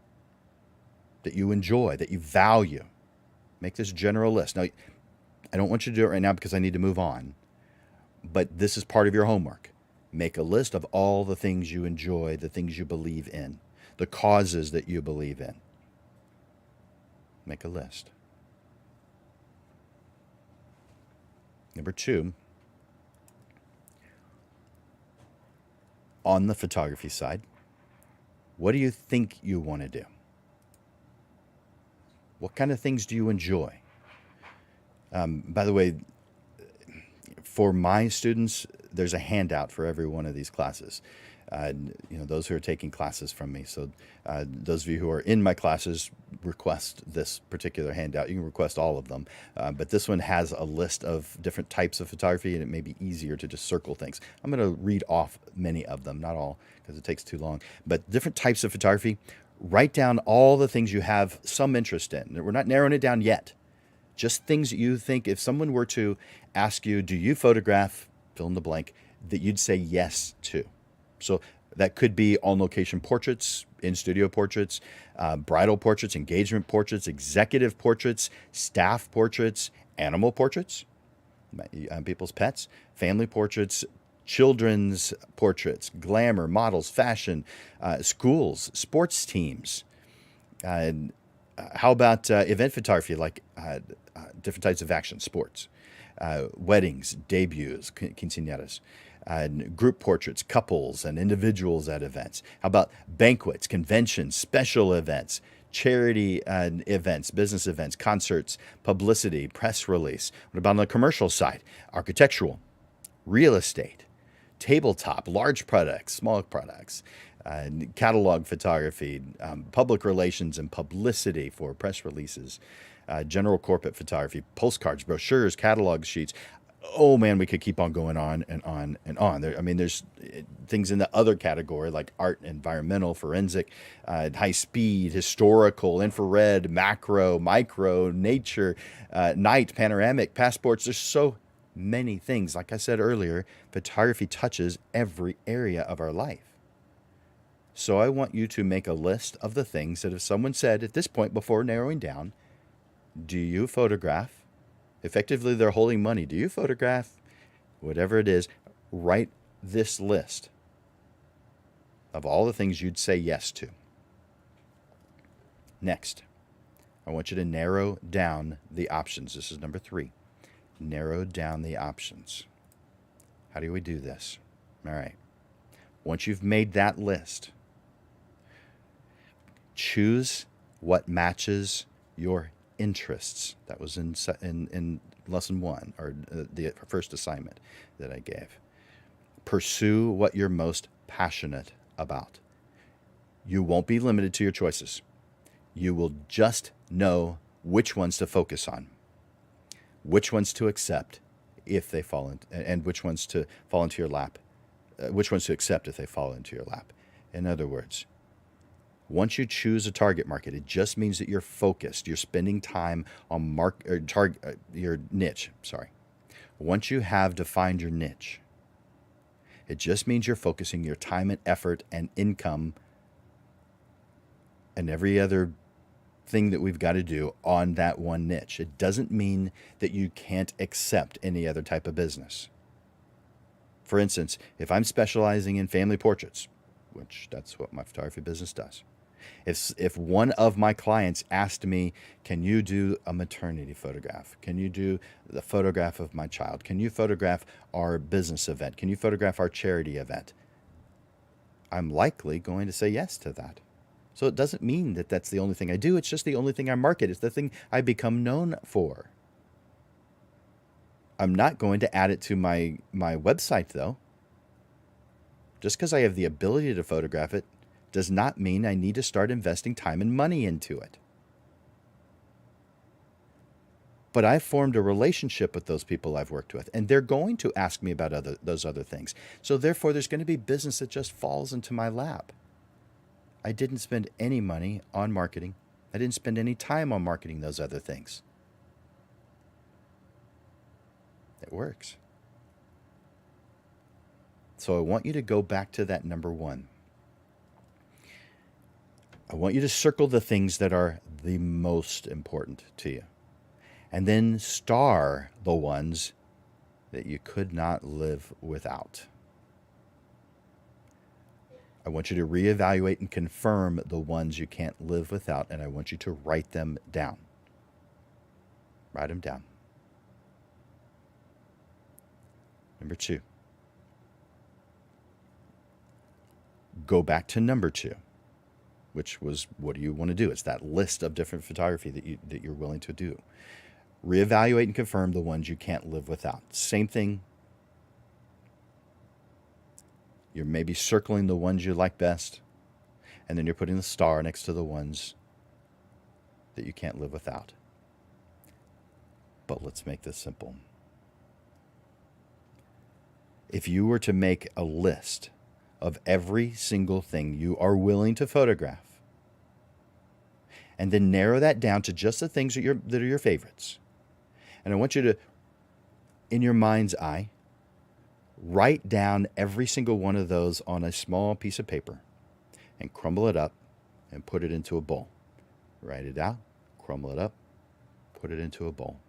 that you enjoy, that you value. Make this general list. Now, I don't want you to do it right now because I need to move on, but this is part of your homework. Make a list of all the things you enjoy, the things you believe in, the causes that you believe in. Make a list. Number 2, on the photography side, what do you think you want to do? What kind of things do you enjoy? By the way, for my students, there's a handout for every one of these classes. Those who are taking classes from me. So those of you who are in my classes, request this particular handout. You can request all of them. But this one has a list of different types of photography, and it may be easier to just circle things. I'm going to read off many of them, not all, because it takes too long. But different types of photography. Write down all the things you have some interest in. We're not narrowing it down yet. Just things that you think, if someone were to ask you, do you photograph, fill in the blank, that you'd say yes to. So that could be on-location portraits, in-studio portraits, bridal portraits, engagement portraits, executive portraits, staff portraits, animal portraits, people's pets, family portraits, children's portraits, glamour, models, fashion, schools, sports teams. How about event photography, like different types of action sports, weddings, debuts, quinceañeras, group portraits, couples and individuals at events? How about banquets, conventions, special events, charity events, business events, concerts, publicity, press release? What about on the commercial side? Architectural, real estate, tabletop, large products, small products, catalog photography, public relations and publicity for press releases, general corporate photography, postcards, brochures, catalog sheets. Oh man, we could keep on going on and on and on. There's things in the other category like art, environmental, forensic, high speed, historical, infrared, macro, micro, nature, night, panoramic, passports. There's so many things. Like I said earlier, photography touches every area of our life. So I want you to make a list of the things that if someone said at this point before narrowing down, do you photograph? Effectively, they're holding money. Do you photograph? Whatever it is, write this list of all the things you'd say yes to. Next, I want you to narrow down the options. This is number 3. Narrow down the options. How do we do this? All right. Once you've made that list, choose what matches your interests. That was in lesson 1, or the first assignment that I gave. Pursue what you're most passionate about. You won't be limited to your choices. You will just know which ones to focus on, which ones to accept if they fall in, and which ones to fall into your lap, which ones to accept if they fall into your lap. In other words, once you choose a target market, it just means that you're focused. You're spending time on your niche. Sorry. Once you have defined your niche, it just means you're focusing your time and effort and income and every other thing that we've got to do on that one niche. It doesn't mean that you can't accept any other type of business. For instance, if I'm specializing in family portraits, which that's what my photography business does, if one of my clients asked me, can you do a maternity photograph? Can you do the photograph of my child? Can you photograph our business event? Can you photograph our charity event? I'm likely going to say yes to that. So it doesn't mean that that's the only thing I do. It's just the only thing I market. It's the thing I become known for. I'm not going to add it to my website, though. Just because I have the ability to photograph it does not mean I need to start investing time and money into it. But I've formed a relationship with those people I've worked with, and they're going to ask me about those other things. So therefore, there's going to be business that just falls into my lap. I didn't spend any money on marketing. I didn't spend any time on marketing those other things. It works. So I want you to go back to that number 1. I want you to circle the things that are the most important to you. And then star the ones that you could not live without. I want you to reevaluate and confirm the ones you can't live without, and I want you to write them down. Write them down. Number 2. Go back to number 2, which was, what do you want to do? It's that list of different photography that you're willing to do. Reevaluate and confirm the ones you can't live without. Same thing. You're maybe circling the ones you like best, and then you're putting the star next to the ones that you can't live without. But let's make this simple. If you were to make a list of every single thing you are willing to photograph, and then narrow that down to just the things that are your favorites, and I want you to, in your mind's eye, write down every single one of those on a small piece of paper and crumble it up and put it into a bowl. Write it out, crumble it up, put it into a bowl.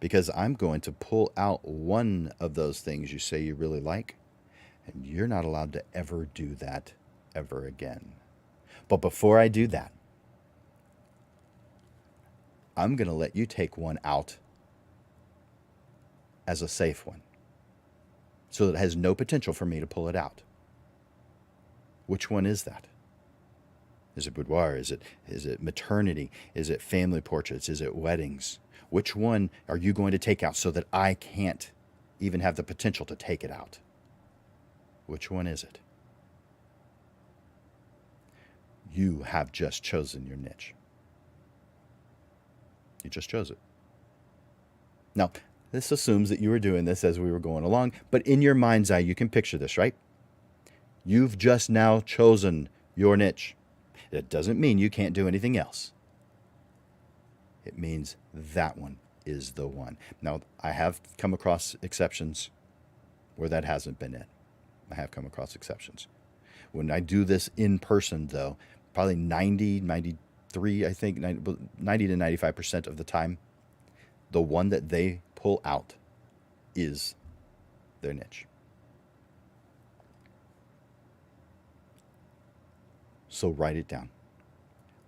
Because I'm going to pull out one of those things you say you really like, and you're not allowed to ever do that ever again. But before I do that, I'm going to let you take one out as a safe one, so that it has no potential for me to pull it out. Which one is that? Is it boudoir? Is it maternity? Is it family portraits? Is it weddings? Which one are you going to take out so that I can't even have the potential to take it out? Which one is it? You have just chosen your niche. You just chose it. Now, this assumes that you were doing this as we were going along, but in your mind's eye, you can picture this, right? You've just now chosen your niche. It doesn't mean you can't do anything else. It means that one is the one. Now, I have come across exceptions where that hasn't been it. I have come across exceptions. When I do this in person, though, probably 93, I think, 90 to 95% of the time, the one that they pull out is their niche. So write it down.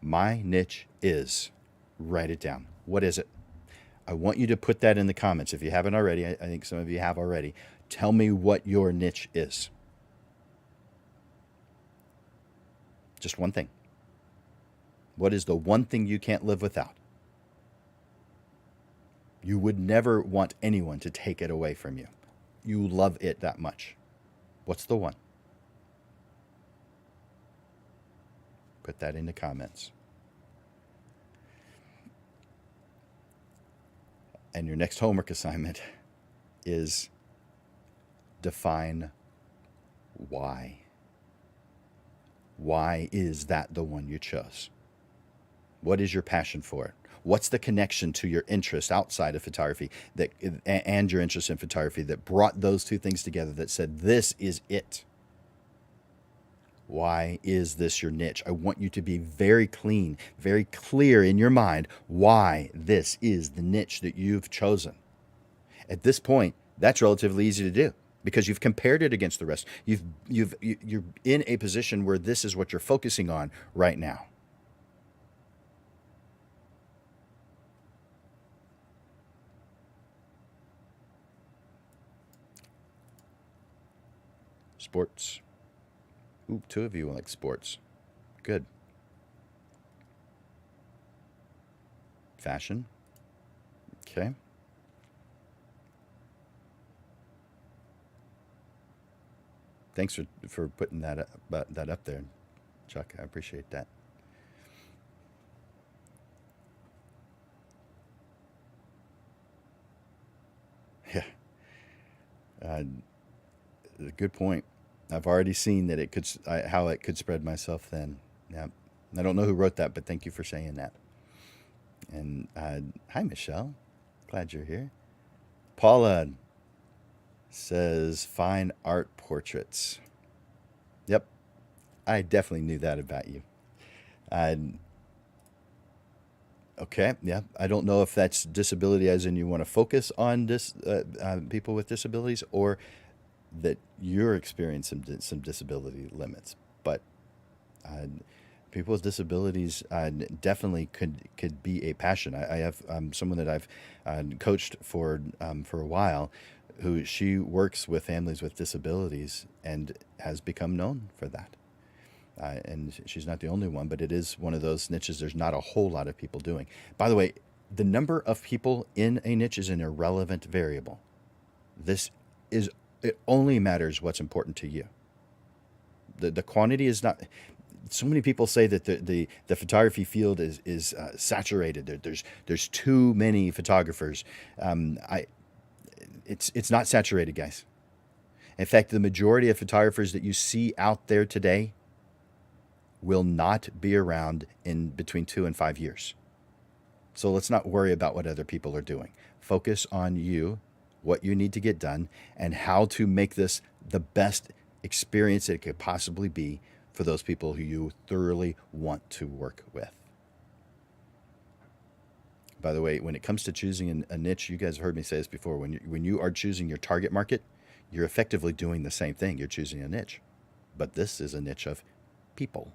My niche is, write it down. What is it? I want you to put that in the comments. If you haven't already, I think some of you have already. Tell me what your niche is. Just one thing. What is the one thing you can't live without? You would never want anyone to take it away from you. You love it that much. What's the one? Put that in the comments. And your next homework assignment is define why. Why is that the one you chose? What is your passion for it? What's the connection to your interest outside of photography that and your interest in photography that brought those two things together that said this is it? Why is this your niche? I want you to be very clean, very clear in your mind why this is the niche that you've chosen. At this point, that's relatively easy to do because you've compared it against the rest. You're in a position where this is what you're focusing on right now. Sports. Ooh, two of you like sports. Good. Fashion. Okay. Thanks for putting that up there, Chuck. I appreciate that. Yeah. Good point. I've already seen that it could how it could spread myself then. Yeah. I don't know who wrote that, but thank you for saying that. And hi, Michelle. Glad you're here. Paula says fine art portraits. Yep. I definitely knew that about you. Okay. Yeah. I don't know if that's disability as in you want to focus on people with disabilities or that you're experiencing some disability limits, but people with disabilities definitely could be a passion. I have someone that I've coached for a while, who she works with families with disabilities and has become known for that. And she's not the only one, but it is one of those niches there's not a whole lot of people doing. By the way, the number of people in a niche is an irrelevant variable. It only matters what's important to you. The quantity is not. So many people say that the photography field is saturated. There's too many photographers. It's not saturated, guys. In fact, the majority of photographers that you see out there today will not be around in between 2 and 5 years. So let's not worry about what other people are doing. Focus on you, what you need to get done, and how to make this the best experience it could possibly be for those people who you thoroughly want to work with. By the way, when it comes to choosing a niche, you guys have heard me say this before, when you are choosing your target market, you're effectively doing the same thing. You're choosing a niche. But this is a niche of people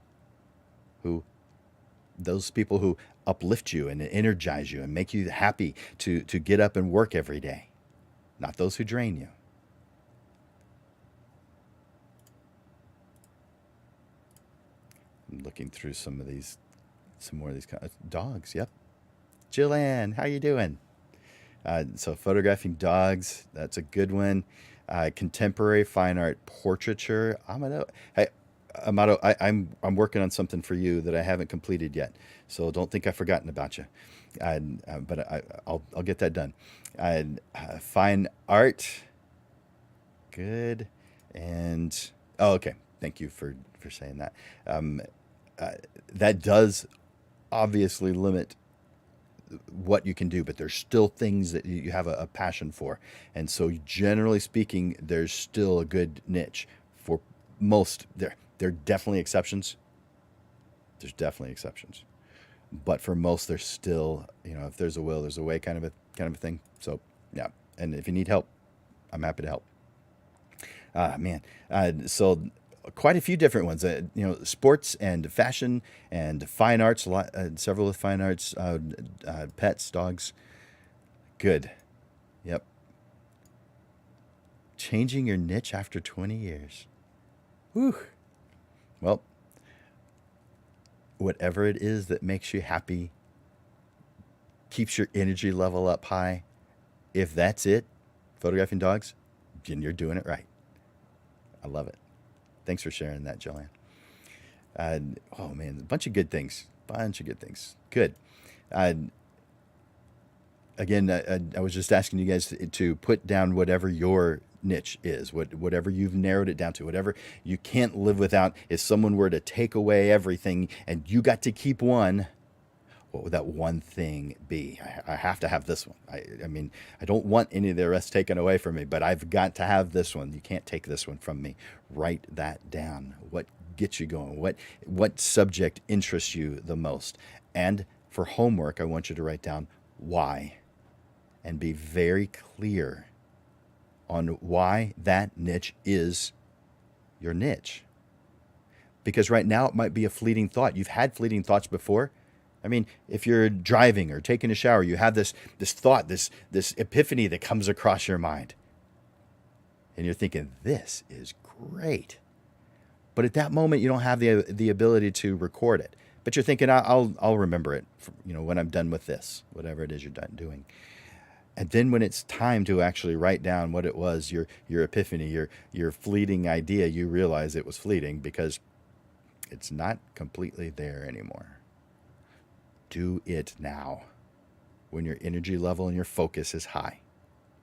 those people who uplift you and energize you and make you happy to get up and work every day. Not those who drain you. I'm looking through some more of these dogs. Yep. Jillian, how you doing? So photographing dogs, that's a good one. Contemporary fine art portraiture. Hey, Amato, I'm working on something for you that I haven't completed yet, so don't think I've forgotten about you. But I'll get that done. Fine art, good, and oh, okay. Thank you for saying that. Um, uh, that does obviously limit what you can do, but there's still things that you have a passion for. And so, generally speaking, there's still a good niche for most. There are definitely exceptions. There's definitely exceptions, but for most, there's still, if there's a will, there's a way, kind of a thing. So, yeah. And if you need help, I'm happy to help. Man, so quite a few different ones. Sports and fashion and fine arts. A lot, several with fine arts. Pets, dogs. Good. Yep. Changing your niche after 20 years. Whew. Well, whatever it is that makes you happy, keeps your energy level up high. If that's it, photographing dogs, then you're doing it right. I love it. Thanks for sharing that, Joanne. Oh man, a bunch of good things. Bunch of good things. Good. Uh, Again, I was just asking you guys to put down whatever your niche is, whatever you've narrowed it down to, whatever you can't live without. If someone were to take away everything and you got to keep one, what would that one thing be? I have to have this one. I mean, I don't want any of the rest taken away from me, but I've got to have this one. You can't take this one from me. Write that down. What gets you going? What subject interests you the most? And for homework, I want you to write down why and be very clear on why that niche is your niche. Because right now it might be a fleeting thought. You've had fleeting thoughts before. I mean, if you're driving or taking a shower, you have this thought, this epiphany that comes across your mind. And you're thinking, this is great. But at that moment, you don't have the ability to record it. But you're thinking, I'll remember it, when I'm done with this, whatever it is you're done doing. And then when it's time to actually write down what it was, your epiphany, your fleeting idea, you realize it was fleeting because it's not completely there anymore. Do it now. When your energy level and your focus is high,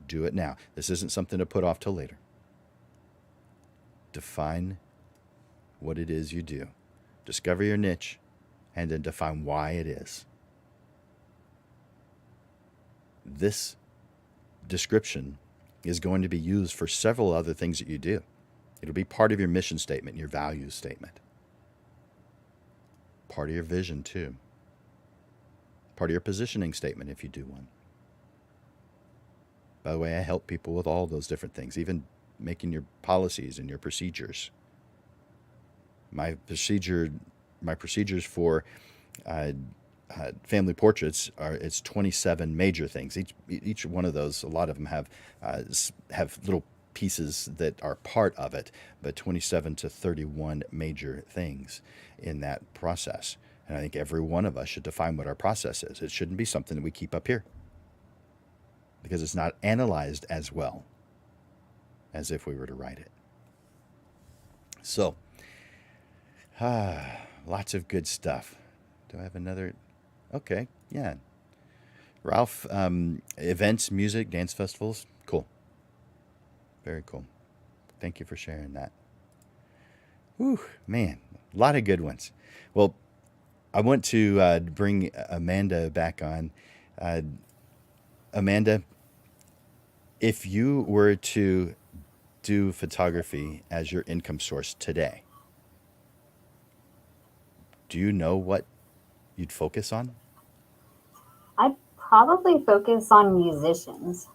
do it now. This isn't something to put off till later. Define what it is you do. Discover your niche and then define why it is. This description is going to be used for several other things that you do. It'll be part of your mission statement, your values statement. Part of your vision, too. Part of your positioning statement, if you do one. By the way, I help people with all those different things, even making your policies and your procedures. My procedures for family portraits it's 27 major things. Each one of those, a lot of them have little pieces that are part of it, but 27 to 31 major things in that process. And I think every one of us should define what our process is. It shouldn't be something that we keep up here because it's not analyzed as well as if we were to write it. So, lots of good stuff. Do I have another? Okay, yeah. Ralph, events, music, dance festivals. Cool. Very cool. Thank you for sharing that. Whew, man, a lot of good ones. Well, I want to bring Amanda back on. Amanda, if you were to do photography as your income source today, do you know what you'd focus on? I'd probably focus on musicians.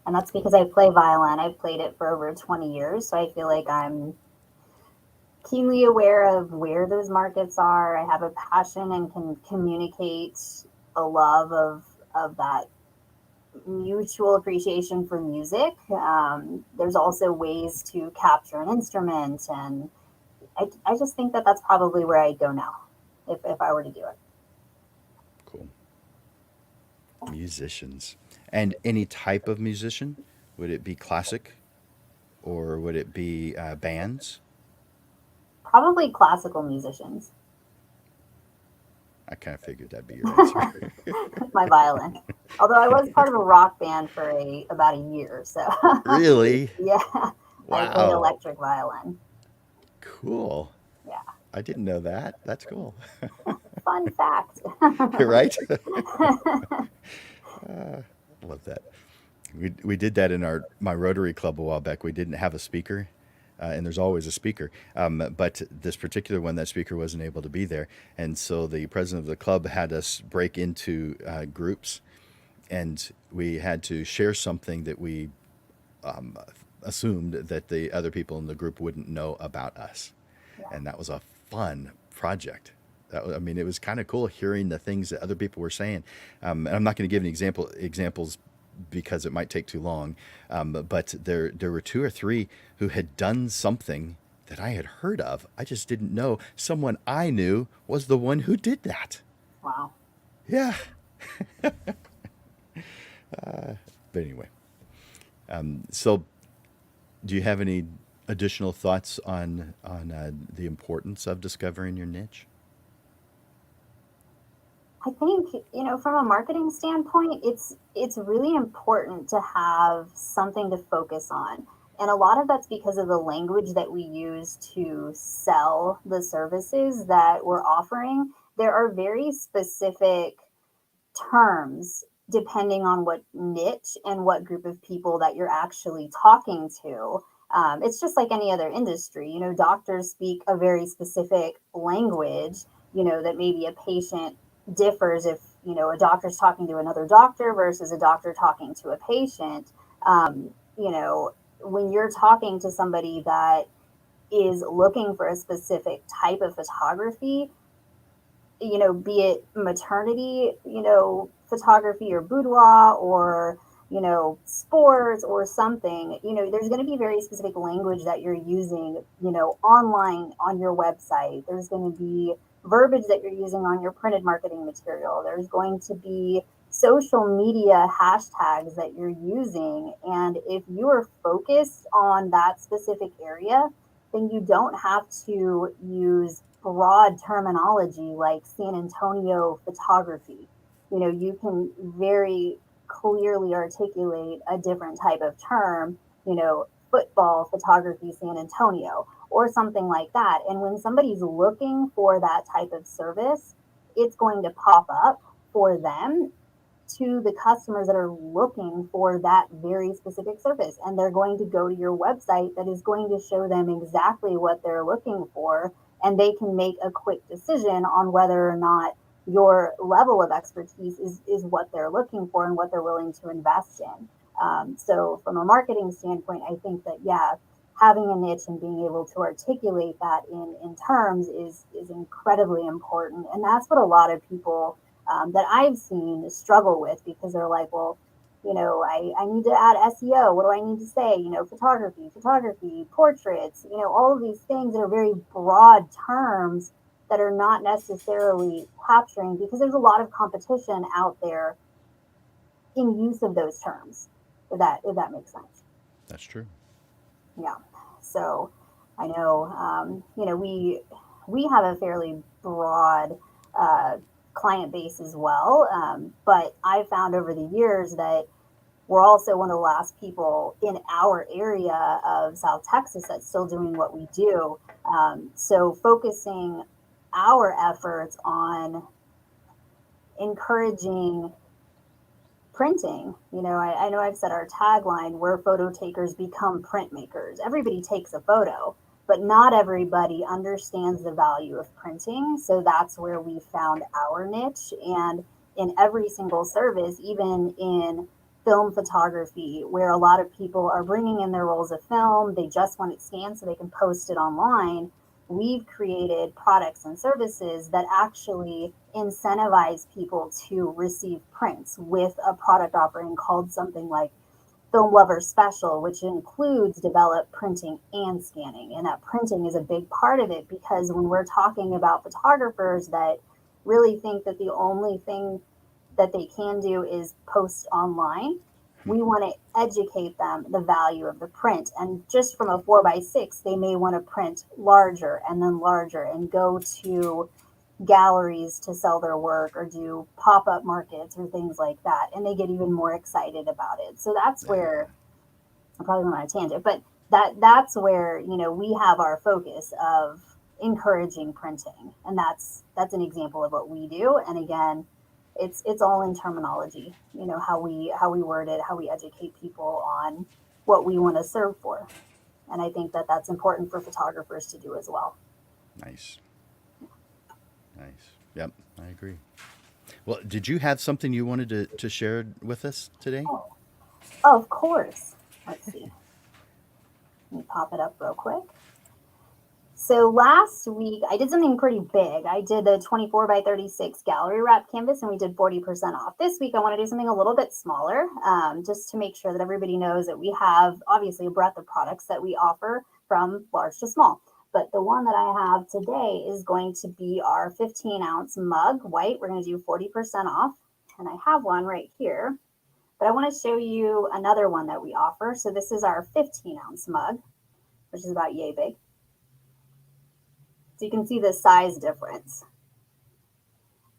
And that's because I play violin. I've played it for over 20 years. So I feel like I'm keenly aware of where those markets are. I have a passion and can communicate a love of that mutual appreciation for music. There's also ways to capture an instrument. And I just think that that's probably where I'd go now if I were to do it. Cool. Musicians. And any type of musician? Would it be classic or would it be bands? Probably classical musicians. I kind of figured that'd be your answer. My violin. Although I was part of a rock band for about a year, so Really? yeah, I played Wow. electric violin. Cool. Yeah, I didn't know that. That's cool. fun fact. Right? Love that. We did that in our my Rotary Club a while back. We didn't have a speaker, and there's always a speaker. But this particular one, that speaker wasn't able to be there, and so the president of the club had us break into groups, and we had to share something that we assumed that the other people in the group wouldn't know about us, Yeah, and that was a fun project. I mean, it was kind of cool hearing the things that other people were saying. And I'm not going to give any examples because it might take too long. But there were two or three who had done something that I had heard of. I just didn't know someone I knew was the one who did that. wow. Yeah. But anyway, so do you have any additional thoughts on the importance of discovering your niche? I think, from a marketing standpoint, it's really important to have something to focus on. And a lot of that's because of the language that we use to sell the services that we're offering. There are very specific terms depending on what niche and what group of people that you're actually talking to. It's just like any other industry. Doctors speak a very specific language, that maybe a patient differs if, a doctor's talking to another doctor versus a doctor talking to a patient. When you're talking to somebody that is looking for a specific type of photography, be it maternity, photography or boudoir or, sports or something, there's going to be very specific language that you're using, online on your website. There's going to be verbiage that you're using on your printed marketing material. There's going to be social media hashtags that you're using. And if you are focused on that specific area, then you don't have to use broad terminology like San Antonio photography. You can very clearly articulate a different type of term, football photography San Antonio or something like that. And when somebody's looking for that type of service, it's going to pop up for them to the customers that are looking for that very specific service. And they're going to go to your website that is going to show them exactly what they're looking for. And they can make a quick decision on whether or not your level of expertise is what they're looking for and what they're willing to invest in. So, from a marketing standpoint, I think that, yeah, having a niche and being able to articulate that in terms is incredibly important. And that's what a lot of people that I've seen struggle with because they're like, well, I need to add SEO. What do I need to say? Photography, portraits, all of these things that are very broad terms that are not necessarily capturing because there's a lot of competition out there in use of those terms, if that makes sense. That's true. Yeah. So I know, we have a fairly broad client base as well. But I found over the years that we're also one of the last people in our area of South Texas that's still doing what we do. So focusing our efforts on encouraging printing. I know I've said our tagline, where photo takers become printmakers. Everybody takes a photo, but not everybody understands the value of printing. So that's where we found our niche. And in every single service, even in film photography, where a lot of people are bringing in their rolls of film, they just want it scanned so they can post it online. We've created products and services that actually incentivize people to receive prints with a product offering called something like Film Lover Special, which includes developed printing and scanning. And that printing is a big part of it because when we're talking about photographers that really think that the only thing that they can do is post online, we want to educate them the value of the print. And just from a 4x6, they may want to print larger and then larger and go to galleries to sell their work or do pop-up markets or things like that, and they get even more excited about it. So that's There you where I probably went on a tangent, but that's where, we have our focus of encouraging printing, and that's an example of what we do. And again, it's all in terminology, how we word it, how we educate people on what we want to serve for. And I think that that's important for photographers to do as well. go. Nice. Nice. Yep, I agree. Well, did you have something you wanted to share with us today? Oh, of course. Let's see. Let me pop it up real quick. So last week I did something pretty big. I did a 24 by 36 gallery wrap canvas, and we did 40% off. This week I want to do something a little bit smaller, just to make sure that everybody knows that we have obviously a breadth of products that we offer from large to small. But the one that I have today is going to be our 15-ounce mug white. We're going to do 40% off. And I have one right here, but I want to show you another one that we offer. So this is our 15-ounce mug, which is about yay big. So you can see the size difference.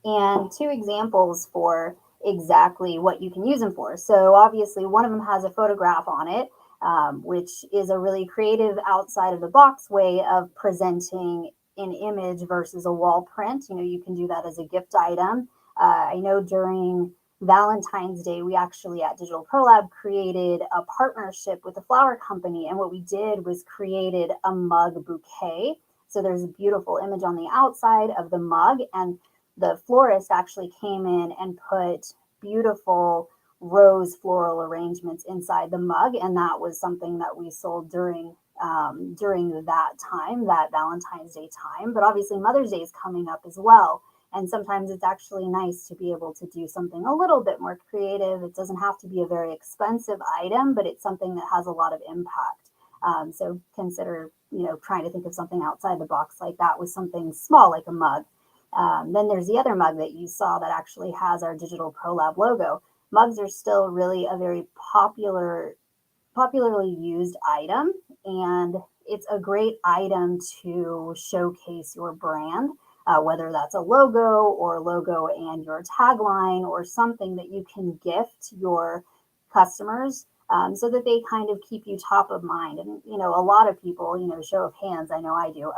And two examples for exactly what you can use them for. So obviously one of them has a photograph on it, which is a really creative outside of the box way of presenting an image versus a wall print. You can do that as a gift item. I know during Valentine's Day, we actually at Digital Pro Lab created a partnership with a flower company. And what we did was created a mug bouquet. So there's a beautiful image on the outside of the mug, and the florist actually came in and put beautiful rose floral arrangements inside the mug, and that was something that we sold during that time, that Valentine's Day time. But obviously Mother's Day is coming up as well, and sometimes it's actually nice to be able to do something a little bit more creative. It doesn't have to be a very expensive item, but it's something that has a lot of impact. So consider, trying to think of something outside the box like that with something small like a mug. Then there's the other mug that you saw that actually has our Digital Pro Lab logo. Mugs are still really a very popularly used item, and it's a great item to showcase your brand, whether that's a logo or logo and your tagline or something that you can gift your customers, so that they kind of keep you top of mind. And, a lot of people, show of hands, I know I do,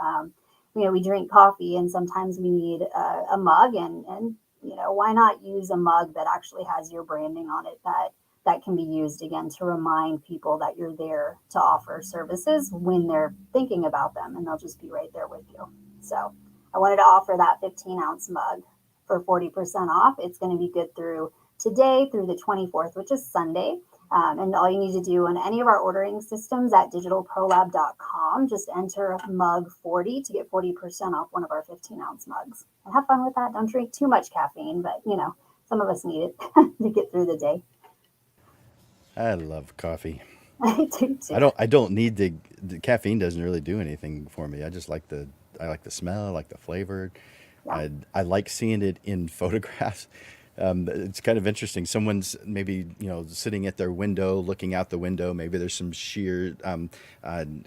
we drink coffee and sometimes we need a mug, and why not use a mug that actually has your branding on it, that can be used again to remind people that you're there to offer services when they're thinking about them, and they'll just be right there with you. So I wanted to offer that 15-ounce mug for 40% off. It's going to be good through today through the 24th, which is Sunday. And all you need to do on any of our ordering systems at digitalprolab.com, just enter mug 40 to get 40% off one of our 15-ounce mugs. And have fun with that. Don't drink too much caffeine, but some of us need it to get through the day. I love coffee. I do too. I don't need the caffeine doesn't really do anything for me. I like the smell, I like the flavor. Yeah. I like seeing it in photographs. It's kind of interesting. Someone's maybe sitting at their window, looking out the window. Maybe there's some sheer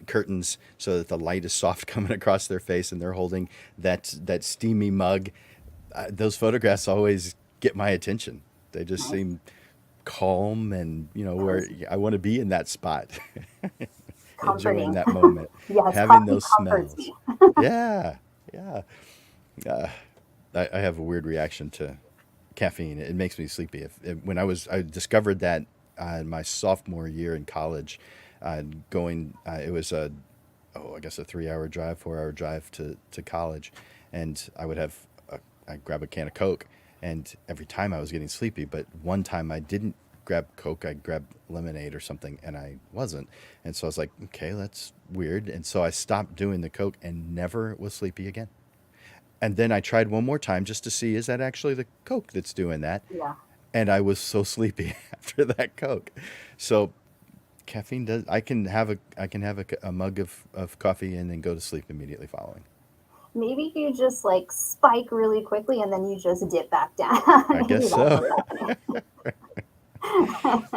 curtains so that the light is soft coming across their face, and they're holding that steamy mug. Those photographs always get my attention. They just Nice. seem calm, and where Yes. I want to be in that spot, enjoying Comforting. that moment, Yes, having coffee those comforts smells. me. Yeah, yeah. Uh, I have a weird reaction to caffeine. It makes me sleepy. When I discovered that in my sophomore year in college, going, it was I guess a 3 hour drive, 4 hour drive to college, and I grab a can of Coke, and every time I was getting sleepy. But one time I didn't grab Coke, I grabbed lemonade or something, and I wasn't. And so I was like, okay, that's weird. And so I stopped doing the Coke and never was sleepy again. And then I tried one more time just to see, is that actually the Coke that's doing that? Yeah. And I was so sleepy after that Coke. So caffeine does. I can have a mug of coffee and then go to sleep immediately following. Maybe you just like spike really quickly and then you just dip back down. I Maybe guess that's so. what's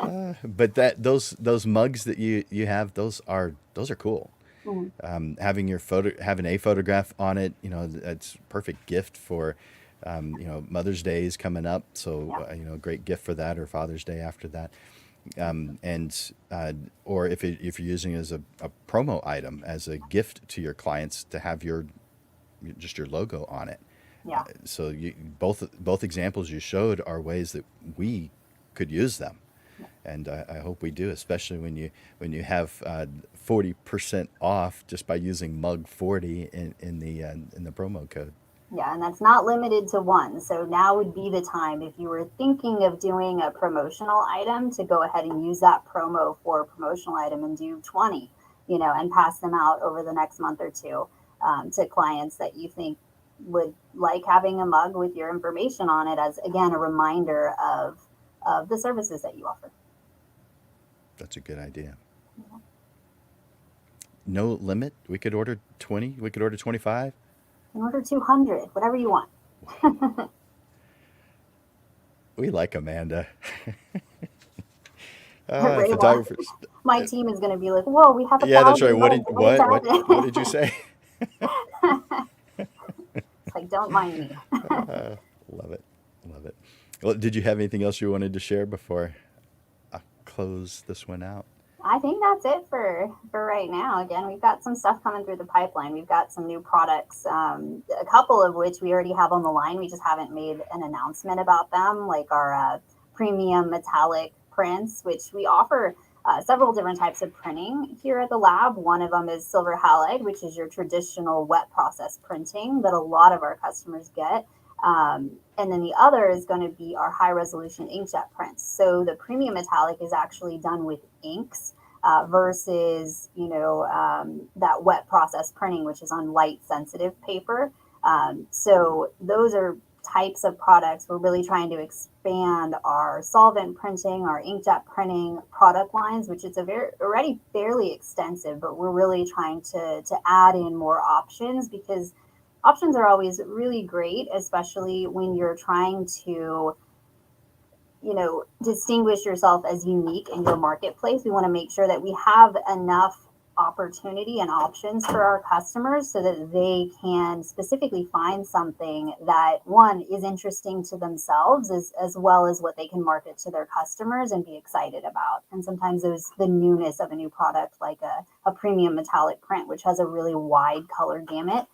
happening. But that those mugs that you have, those are cool. Mhm. Having your having a photograph on it, it's a perfect gift for, Mother's Day is coming up, so Yeah. great gift for that, or Father's Day after that. And or if you're using it as a promo item, as a gift to your clients, to have just your logo on it. Yeah. So both examples you showed are ways that we could use them, and I hope we do, especially when you have 40% off just by using Mug 40 in the promo code. Yeah, and that's not limited to one. So now would be the time if you were thinking of doing a promotional item to go ahead and use that promo for a promotional item and do 20, and pass them out over the next month or two, to clients that you think would like having a mug with your information on it as, again, a reminder of the services that you offer. That's a good idea. No limit. We could order 20. We could order 25. In order 200, whatever you want. We like Amanda. Ray, Photographers. my team is going to be like, "Whoa, we have a Yeah, that's right. thousand What mugs. did What is what happening?" did you say? It's like, don't mind me. Love it. Love it. Well, did you have anything else you wanted to share before I close this one out? I think that's it for right now. Again, we've got some stuff coming through the pipeline. We've got some new products, a couple of which we already have on the line. We just haven't made an announcement about them, like our premium metallic prints, which we offer several different types of printing here at the lab. One of them is silver halide, which is your traditional wet process printing that a lot of our customers get. And then the other is going to be our high resolution inkjet prints. So the premium metallic is actually done with inks, versus, that wet process printing, which is on light sensitive paper. So those are types of products. We're really trying to expand our solvent printing, our inkjet printing product lines, which is already fairly extensive, but we're really trying to add in more options, because options are always really great, especially when you're trying to, distinguish yourself as unique in your marketplace. We want to make sure that we have enough opportunity and options for our customers so that they can specifically find something that, one, is interesting to themselves, as well as what they can market to their customers and be excited about. And sometimes there's the newness of a new product, like a premium metallic print, which has a really wide color gamut.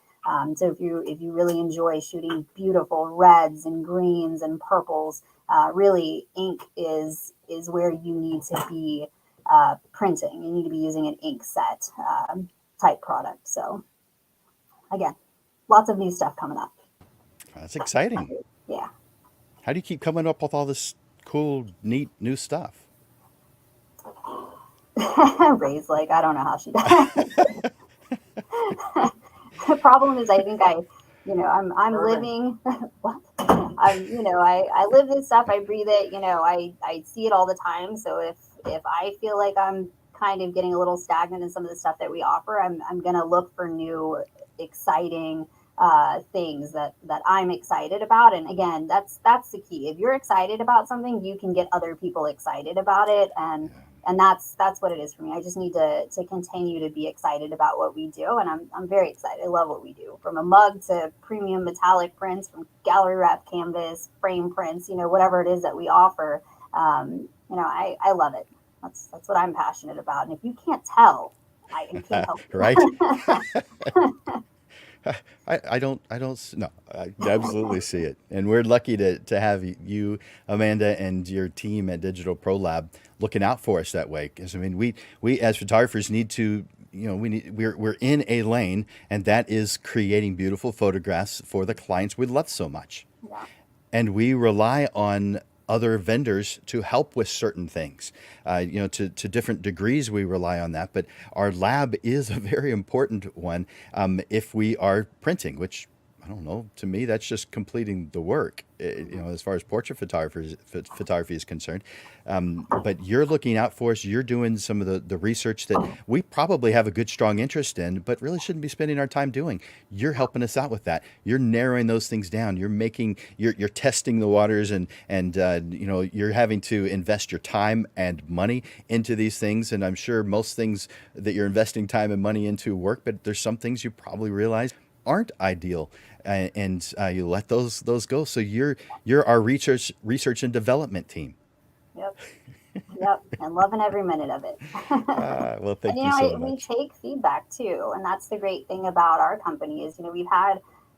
So if you really enjoy shooting beautiful reds and greens and purples, really ink is where you need to be printing. You need to be using an ink set type product. So again, lots of new stuff coming up. That's exciting. Yeah. How do you keep coming up with all this cool, neat, new stuff? Ray's like, I don't know how she does. The problem is, I think I'm living what I live this stuff. I breathe it. I see it all the time. So if I feel like I'm kind of getting a little stagnant in some of the stuff that we offer, I'm gonna look for new, exciting things that I'm excited about. And again, that's the key. If you're excited about something, you can get other people excited about it, and that's what it is for me. I just need to continue to be excited about what we do, and I'm very excited. I love what we do, from a mug to premium metallic prints, from gallery wrap canvas, frame prints, whatever it is that we offer. I love it. That's what I'm passionate about, and if you can't tell, I can't help you. Right? I don't no, I absolutely see it, and we're lucky to have you, Amanda, and your team at Digital Pro Lab looking out for us that way. Because I mean, we as photographers need to, we're in a lane, and that is creating beautiful photographs for the clients we love so much, Yeah. and we rely on other vendors to help with certain things. To different degrees, we rely on that, but our lab is a very important one if we are printing, which I don't know. To me, that's just completing the work. As far as portrait photography is concerned. But you're looking out for us. You're doing some of the research that we probably have a good, strong interest in, but really shouldn't be spending our time doing. You're helping us out with that. You're narrowing those things down. You're testing the waters, and you're having to invest your time and money into these things. And I'm sure most things that you're investing time and money into work, but there's some things you probably realize aren't ideal, and you let those go. So you're our research and development team. Yep. Yep. And loving every minute of it. Well, And thank you so we much. take feedback too, and that's the great thing about our company is we've had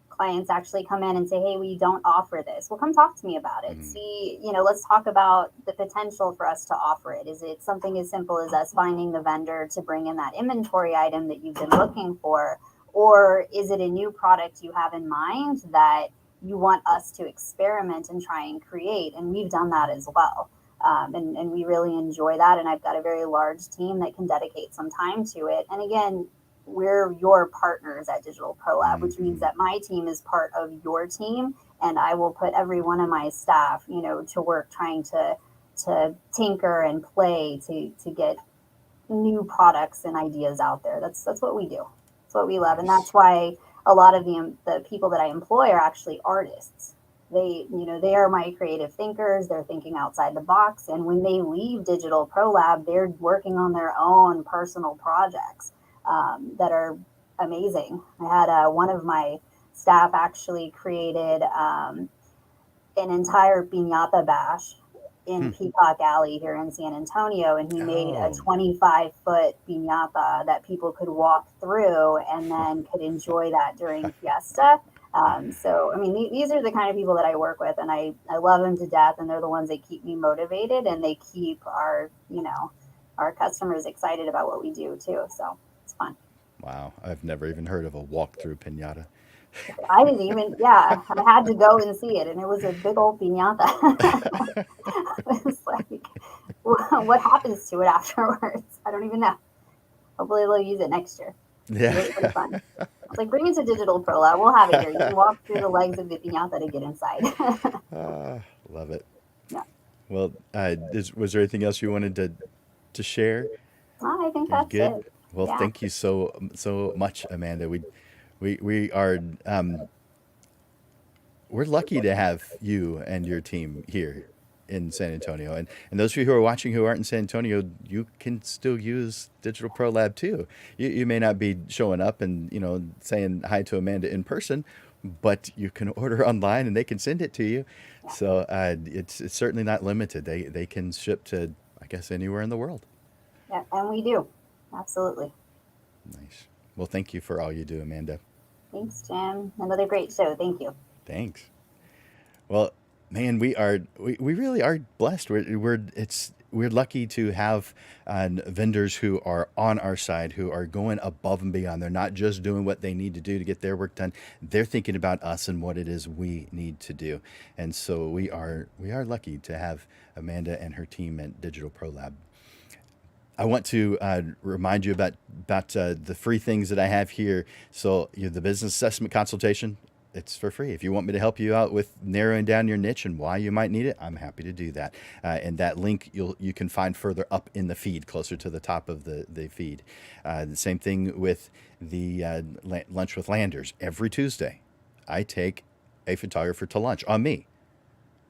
clients actually come in and say, "Hey, we don't offer this." Well, come talk to me about it. Mm, See, let's talk about the potential for us to offer it. Is it something as simple as us finding the vendor to bring in that inventory item that you've been looking for, or is it a new product you have in mind that you want us to experiment and try and create? And we've done that as well. And we really enjoy that. And I've got a very large team that can dedicate some time to it. And again, we're your partners at Digital Pro Lab, which means mhm. that my team is part of your team, and I will put every one of my staff, to work trying to tinker and play to get new products and ideas out there. That's what we do. That's what we love, and that's Nice. why a lot of the people that I employ are actually artists. They are my creative thinkers. They're thinking outside the box, and when they leave Digital Pro Lab, they're working on their own personal projects that are amazing. I had one of my staff actually created an entire piñata bash in Hmm. Peacock Alley here in San Antonio, and he made a Oh, 25-foot piñata that people could walk through and then could enjoy that during Fiesta. So, I mean, these are the kind of people that I work with, and I love them to death, and they're the ones that keep me motivated, and they keep our customers excited about what we do too. So it's fun. wow. I've never even heard of a walk-through pinata. I didn't even, yeah, I had to go and see it, and it was a big old piñata. It was like, what happens to it afterwards? I don't even know. Hopefully they'll use it next year. It Yeah. was pretty fun. I was like, bring it to Digital Pro Lab. We'll have it here. You can walk through the legs of the piñata to get inside. Love it. Yeah, Well, was there anything else you wanted to share? I think Are you that's good? it. Well, Yeah, thank you so much, Amanda. We are we're lucky to have you and your team here in San Antonio. And those of you who are watching who aren't in San Antonio, you can still use Digital Pro Lab too. You may not be showing up and saying hi to Amanda in person, but you can order online and they can send it to you. yeah, So it's certainly not limited. They can ship to, I guess, anywhere in the world. yeah. And we do. Absolutely. Nice. Well, thank you for all you do, Amanda. Thanks, Jim. Another great show. Thank you. Thanks. Well, man, we really are blessed. We're lucky to have vendors who are on our side, who are going above and beyond. They're not just doing what they need to do to get their work done. They're thinking about us and what it is we need to do. And so we are lucky to have Amanda and her team at Digital Pro Lab. I want to remind you about the free things that I have here. So the business assessment consultation, it's for free. If you want me to help you out with narrowing down your niche and why you might need it, I'm happy to do that. And that link you can find further up in the feed, closer to the top of the feed. The same thing with the lunch with Landers. Every Tuesday, I take a photographer to lunch on me.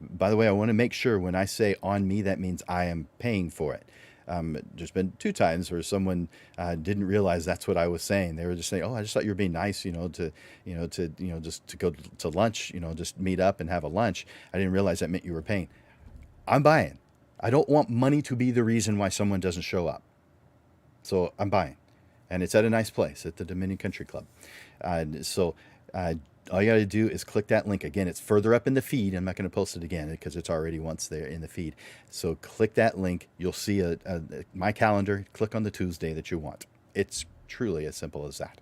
By the way, I want to make sure when I say on me, that means I am paying for it. There's been two times where someone didn't realize that's what I was saying. They were just saying, "Oh, I just thought you were being nice, just to go to lunch, just meet up and have a lunch." I didn't realize that meant you were paying. I'm buying. I don't want money to be the reason why someone doesn't show up. So I'm buying, and it's at a nice place at the Dominion Country Club. So uh, all you got to do is click that link. Again, it's further up in the feed. I'm not going to post it again because it's already once there in the feed. So click that link. You'll see my calendar. Click on the Tuesday that you want. It's truly as simple as that.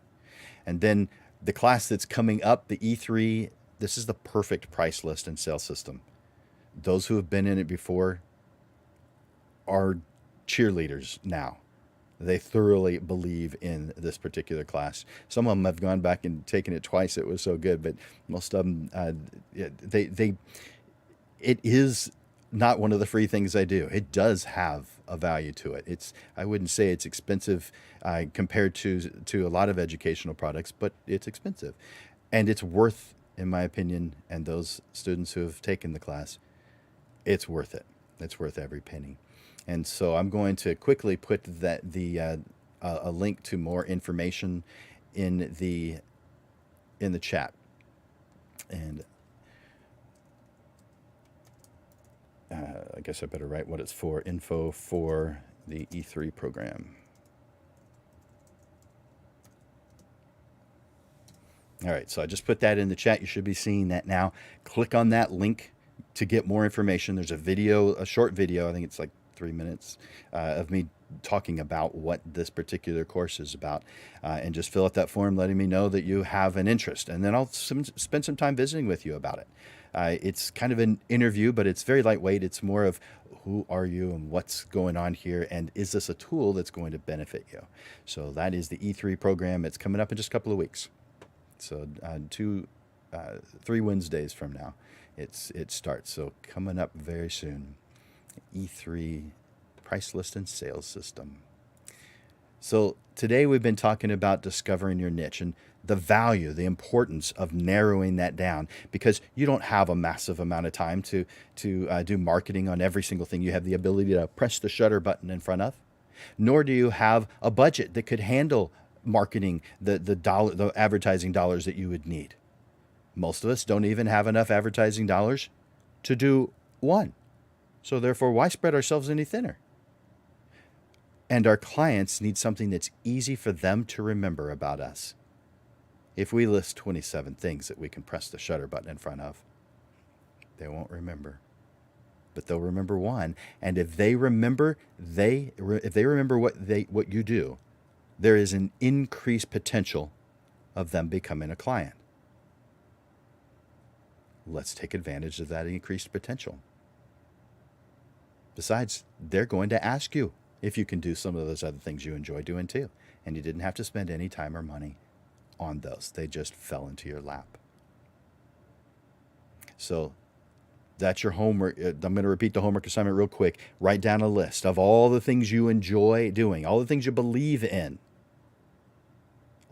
And then the class that's coming up, the E3, this is the perfect price list and sales system. Those who have been in it before are cheerleaders now. They thoroughly believe in this particular class. Some of them have gone back and taken it twice. It was so good, but most of them, it is not one of the free things I do. It does have a value to it. I wouldn't say it's expensive compared to a lot of educational products, but it's expensive, and it's worth, in my opinion, and those students who have taken the class, it's worth it. It's worth every penny. And so I'm going to quickly put a link to more information in the chat, and I guess I better write what it's for. Info for the E3 program. All right, so I just put that in the chat. You should be seeing that now. Click on that link to get more information. There's a short video, I think it's like 3 minutes, of me talking about what this particular course is about. And just fill out that form letting me know that you have an interest. And then I'll spend some time visiting with you about it. It's kind of an interview, but it's very lightweight. It's more of who are you and what's going on here, and is this a tool that's going to benefit you? So that is the E3 program. It's coming up in just a couple of weeks. So 3 Wednesdays from now, it starts. So coming up very soon. E3 price list and sales system. So today we've been talking about discovering your niche and the value, the importance of narrowing that down, because you don't have a massive amount of time to do marketing on every single thing you have the ability to press the shutter button in front of, nor do you have a budget that could handle marketing the advertising dollars that you would need. Most of us don't even have enough advertising dollars to do one. So therefore, why spread ourselves any thinner? And our clients need something that's easy for them to remember about us. If we list 27 things that we can press the shutter button in front of, they won't remember. But they'll remember one. And if they remember, what you do, there is an increased potential of them becoming a client. Let's take advantage of that increased potential. Besides, they're going to ask you if you can do some of those other things you enjoy doing too. And you didn't have to spend any time or money on those. They just fell into your lap. So that's your homework. I'm going to repeat the homework assignment real quick. Write down a list of all the things you enjoy doing, all the things you believe in,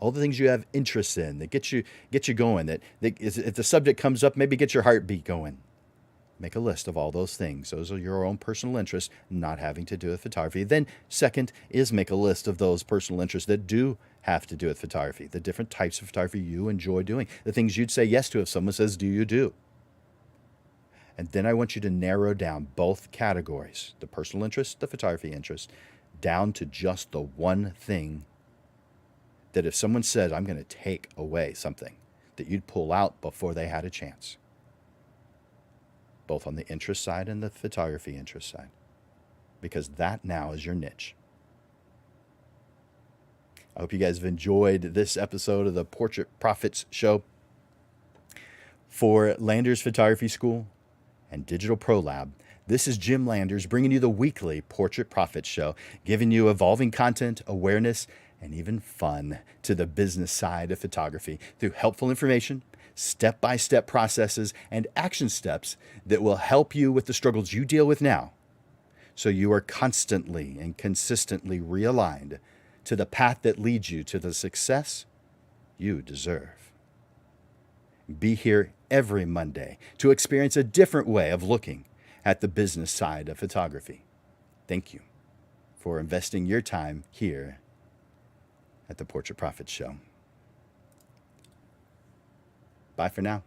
all the things you have interest in that get you going, that if the subject comes up, maybe get your heartbeat going. Make a list of all those things. Those are your own personal interests, not having to do with photography. Then second is make a list of those personal interests that do have to do with photography, the different types of photography you enjoy doing, the things you'd say yes to if someone says, do you do? And then I want you to narrow down both categories, the personal interest, the photography interest, down to just the one thing that if someone said, I'm going to take away something, that you'd pull out before they had a chance, both on the interest side and the photography interest side, because that now is your niche. I hope you guys have enjoyed this episode of the Portrait Profits Show. For Landers Photography School and Digital Pro Lab, this is Jim Landers bringing you the weekly Portrait Profits Show, giving you evolving content, awareness, and even fun to the business side of photography through helpful information, step-by-step processes, and action steps that will help you with the struggles you deal with now, so you are constantly and consistently realigned to the path that leads you to the success you deserve. Be here every Monday to experience a different way of looking at the business side of photography. Thank you for investing your time here at the Portrait Profits Show. Bye for now.